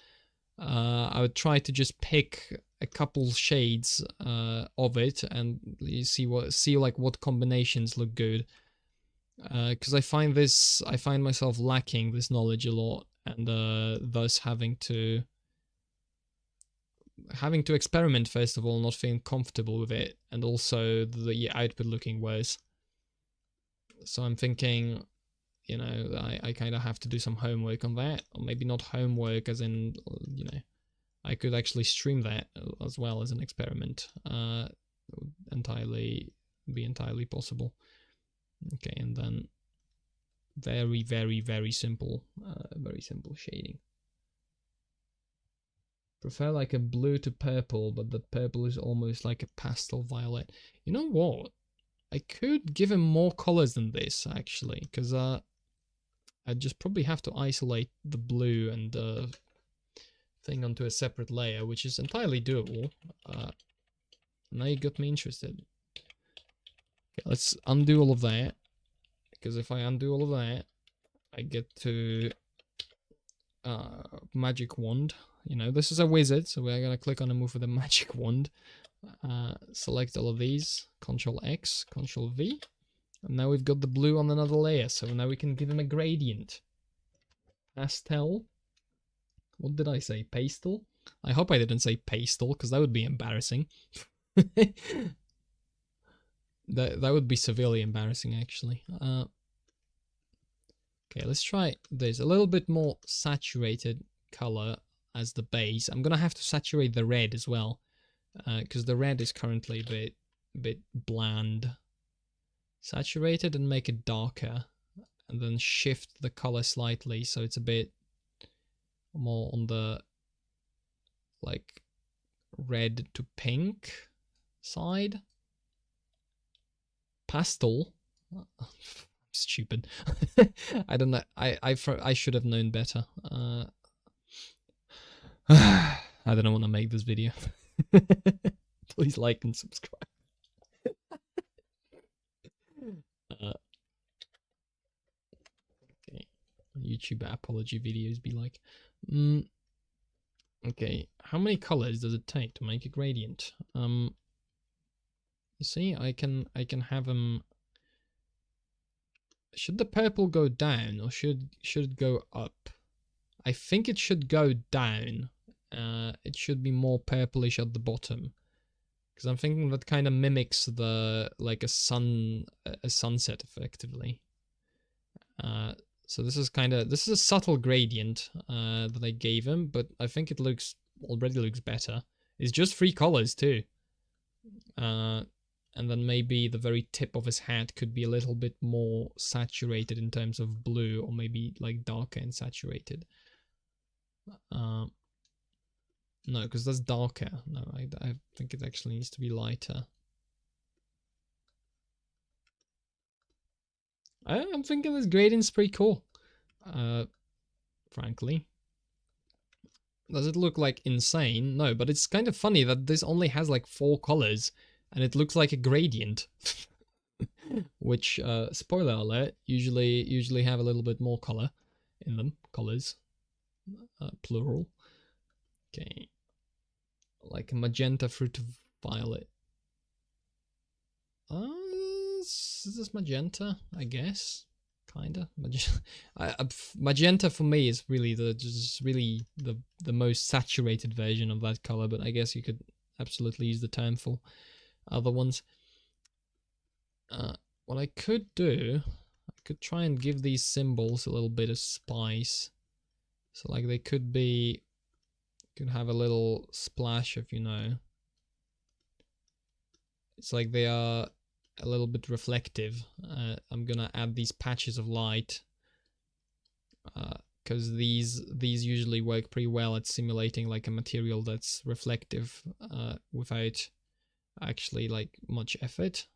I would try to just pick a couple shades of it and you see what combinations look good. Because I find myself lacking this knowledge a lot, and thus having to experiment first of all, not feeling comfortable with it, and also the output looking worse. So I'm thinking, you know, I kind of have to do some homework on that, or maybe not homework as in, you know, I could actually stream that as well as an experiment. It would be entirely possible. Okay, and then very, very, very simple shading. Prefer like a blue to purple, but the purple is almost like a pastel violet. You know what? I could give him more colors than this, actually, because I'd just probably have to isolate the blue and thing onto a separate layer, which is entirely doable. Now you got me interested. Okay, let's undo all of that, because if I undo all of that, I get to magic wand. You know, this is a wizard, so we're gonna click on and move with a magic wand. Select all of these, Control X, Control V, and now we've got the blue on another layer, so now we can give him a gradient. Pastel. What did I say? Pastel? I hope I didn't say pastel, because that would be embarrassing. that would be severely embarrassing, actually. Okay, let's try this. A little bit more saturated color as the base. I'm gonna have to saturate the red as well, because the red is currently a bit bland. Saturate it and make it darker, and then shift the color slightly so it's a bit more on the like red to pink side. Pastel. Stupid. I don't know. I should have known better. I don't want to make this video. Please like and subscribe. Okay. YouTube apology videos be like, okay, how many colors does it take to make a gradient? You see, I can have them. Should the purple go down or should it go up? I think it should go down. It should be more purplish at the bottom. Because I'm thinking that kind of mimics the, like a sunset effectively. So this is a subtle gradient that I gave him, but I think it already looks better. It's just 3 colors too. And then maybe the very tip of his hat could be a little bit more saturated in terms of blue, or maybe like darker and saturated. No, because that's darker. No, I think it actually needs to be lighter. I'm thinking this gradient's pretty cool. Frankly. Does it look like insane? No, but it's kind of funny that this only has like 4 colors and it looks like a gradient. Which, spoiler alert, usually have a little bit more color in them. Colors. Plural. Okay. Like magenta through to violet. Is this magenta? I guess. Kinda. Magenta for me is really the most saturated version of that color, but I guess you could absolutely use the term for other ones. What I could do, I could try and give these symbols a little bit of spice. So like they could have a little splash of, it's like they are a little bit reflective. I'm gonna add these patches of light because these usually work pretty well at simulating like a material that's reflective without actually like much effort.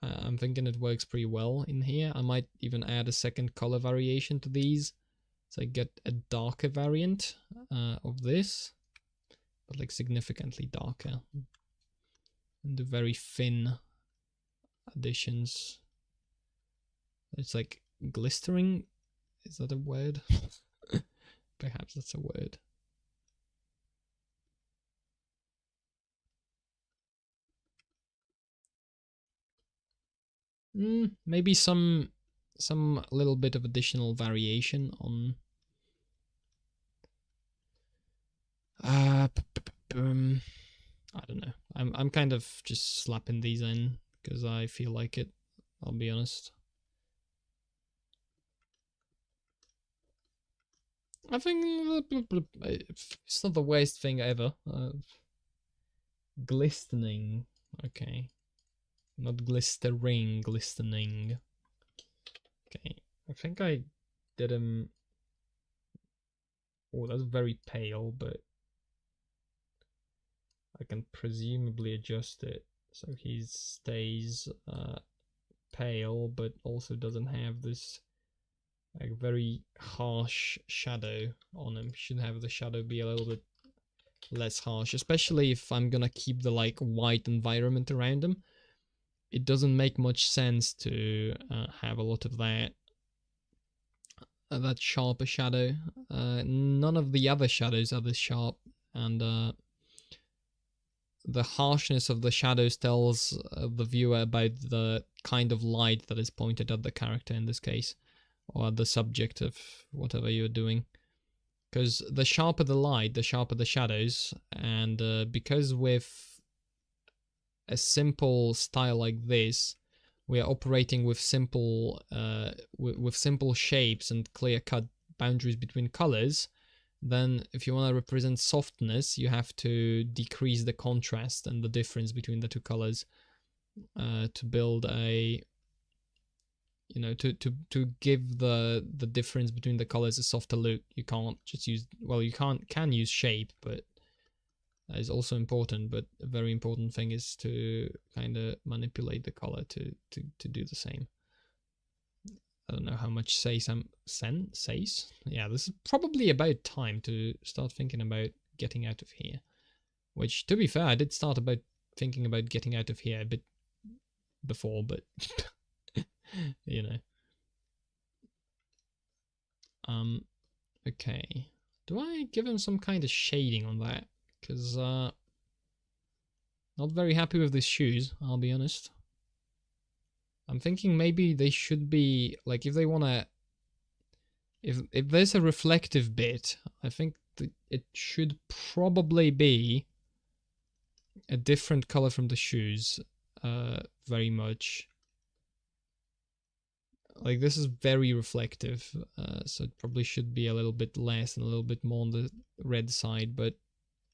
I'm thinking it works pretty well in here. I might even add a second color variation to these, so I get a darker variant of this, but like significantly darker, and do very thin additions. It's like glistering. Is that a word? Perhaps that's a word. Maybe some little bit of additional variation on I don't know. I'm kind of just slapping these in because I feel like it, I'll be honest. I think it's not the worst thing ever. Glistening. Okay. Not glistering, glistening. Okay. I think I did him. Oh, that's very pale, but I can presumably adjust it so he stays pale, but also doesn't have this like very harsh shadow on him. Should have the shadow be a little bit less harsh, especially if I'm gonna keep the like white environment around him. It doesn't make much sense to have a lot of that sharper shadow. None of the other shadows are this sharp, and the harshness of the shadows tells the viewer about the kind of light that is pointed at the character in this case, or the subject of whatever you're doing. Because the sharper the light, the sharper the shadows, and because with a simple style like this, we are operating with simple simple shapes and clear-cut boundaries between colors, then if you want to represent softness, you have to decrease the contrast and the difference between the two colors to build a to give the difference between the colors a softer look. You can't just use, well, you can use shape, but that is also important. But a very important thing is to kind of manipulate the color to do the same. I don't know how much says. Yeah, this is probably about time to start thinking about getting out of here. Which, to be fair, I did start thinking about getting out of here a bit before, but Okay. Do I give him some kind of shading on that? Because, not very happy with these shoes, I'll be honest. I'm thinking maybe they should be, like, if they want to If there's a reflective bit, I think it should probably be a different color from the shoes. Very much. Like this is very reflective, so it probably should be a little bit less and a little bit more on the red side. But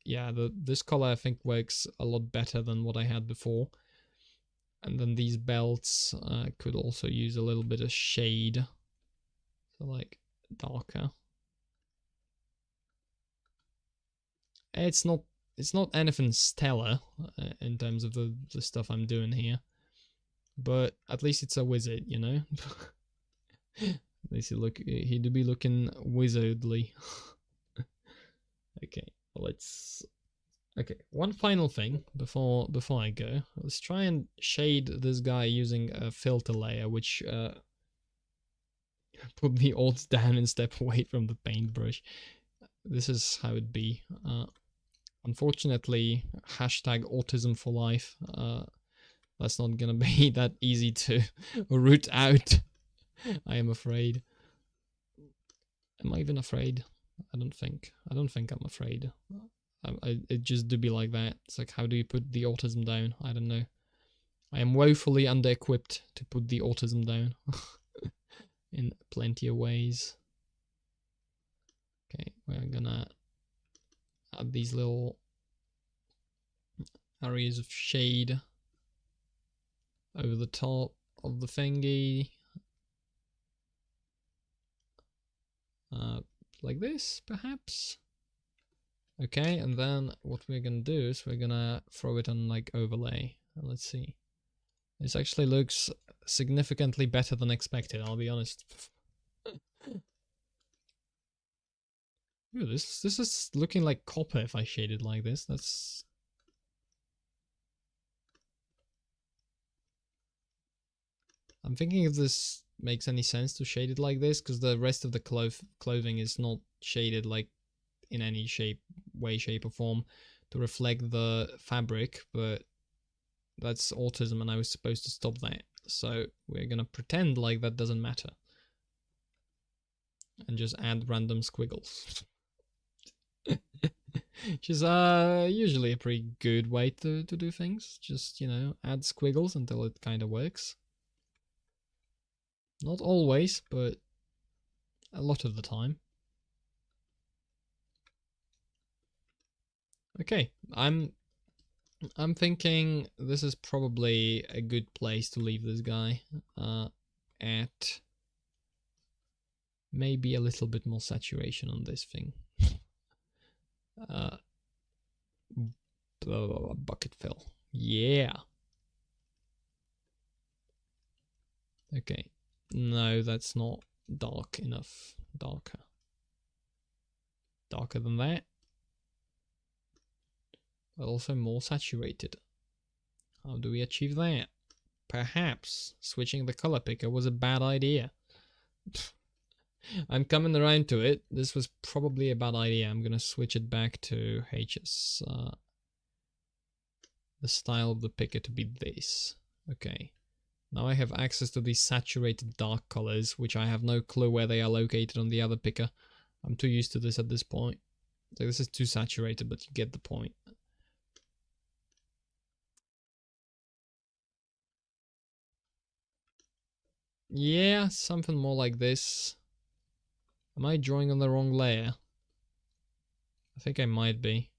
yeah, this color I think works a lot better than what I had before. And then these belts could also use a little bit of shade, so like darker. It's not anything stellar in terms of the stuff I'm doing here, but at least it's a wizard, you know. At least he'd be looking wizardly. Okay, let's. Okay, one final thing before I go. Let's try and shade this guy using a filter layer, which put the odds down and step away from the paintbrush. This is how it'd be. Unfortunately, hashtag autism for life. That's not gonna be that easy to root out. I am afraid. Am I even afraid? I don't think I'm afraid. It just do be like that. It's like, how do you put the autism down? I don't know. I am woefully under-equipped to put the autism down. In plenty of ways. Okay, we're gonna add these little areas of shade over the top of the thingy. Like this, perhaps? Okay, and then what we're gonna do is we're gonna throw it on like overlay. Let's see. This actually looks significantly better than expected, I'll be honest. Ooh, this is looking like copper if I shade it like this. That's... I'm thinking if this makes any sense to shade it like this, because the rest of the clothing is not shaded like in any way, shape or form to reflect the fabric, but that's autism and I was supposed to stop that. So we're gonna pretend like that doesn't matter. And just add random squiggles. Which is usually a pretty good way to do things. Just, you know, add squiggles until it kind of works. Not always, but a lot of the time. Okay, I'm thinking this is probably a good place to leave this guy at maybe a little bit more saturation on this thing. Bucket fill. Yeah. Okay. No, that's not dark enough. Darker. Darker than that. But also more saturated. How do we achieve that? Perhaps switching the color picker was a bad idea. I'm coming around to it. This was probably a bad idea. I'm gonna switch it back to HS. The style of the picker to be this. Okay. Now I have access to these saturated dark colors, which I have no clue where they are located on the other picker. I'm too used to this at this point. So this is too saturated, but you get the point. Yeah, something more like this. Am I drawing on the wrong layer? I think I might be.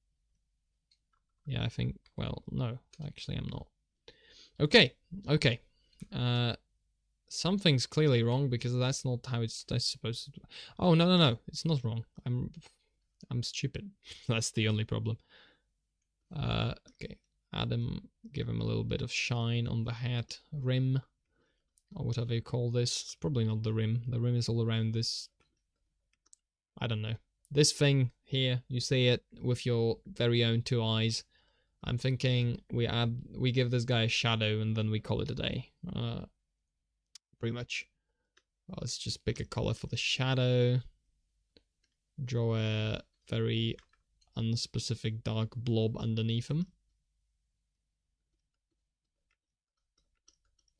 Yeah, I think, well, no, actually I'm not. Okay, okay. Something's clearly wrong because that's not how that's supposed to do. Oh, no, it's not wrong. I'm stupid. That's the only problem. Okay. Give him a little bit of shine on the hat rim, or whatever you call this. It's probably not the rim. The rim is all around this. I don't know. This thing here, you see it with your very own two eyes. I'm thinking we give this guy a shadow and then we call it a day. Pretty much. Well, let's just pick a color for the shadow. Draw a very unspecific dark blob underneath him.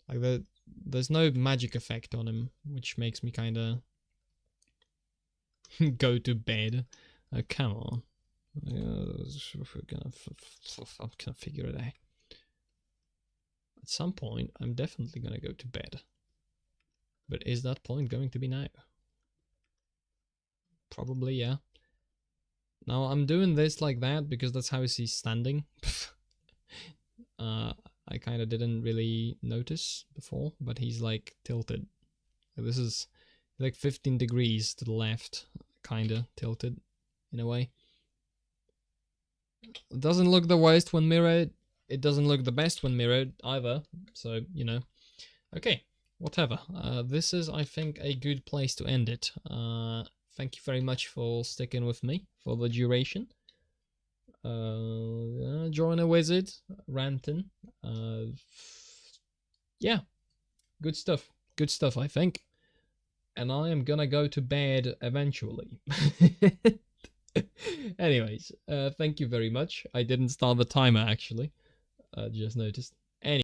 Like there's no magic effect on him, which makes me kind of go to bed. Come on. I'm gonna figure it out. At some point, I'm definitely gonna go to bed. But is that point going to be now? Probably, yeah. Now, I'm doing this like that because that's how he's standing. I kind of didn't really notice before, but he's like tilted. This is like 15 degrees to the left, kind of tilted in a way. It doesn't look the worst when mirrored. It doesn't look the best when mirrored either. So, you know. Okay, whatever. This is, I think, a good place to end it. Thank you very much for sticking with me for the duration. Join a wizard, ranting. Yeah, good stuff. Good stuff, I think. And I am gonna go to bed eventually. Anyways, thank you very much. I didn't start the timer actually. Just noticed.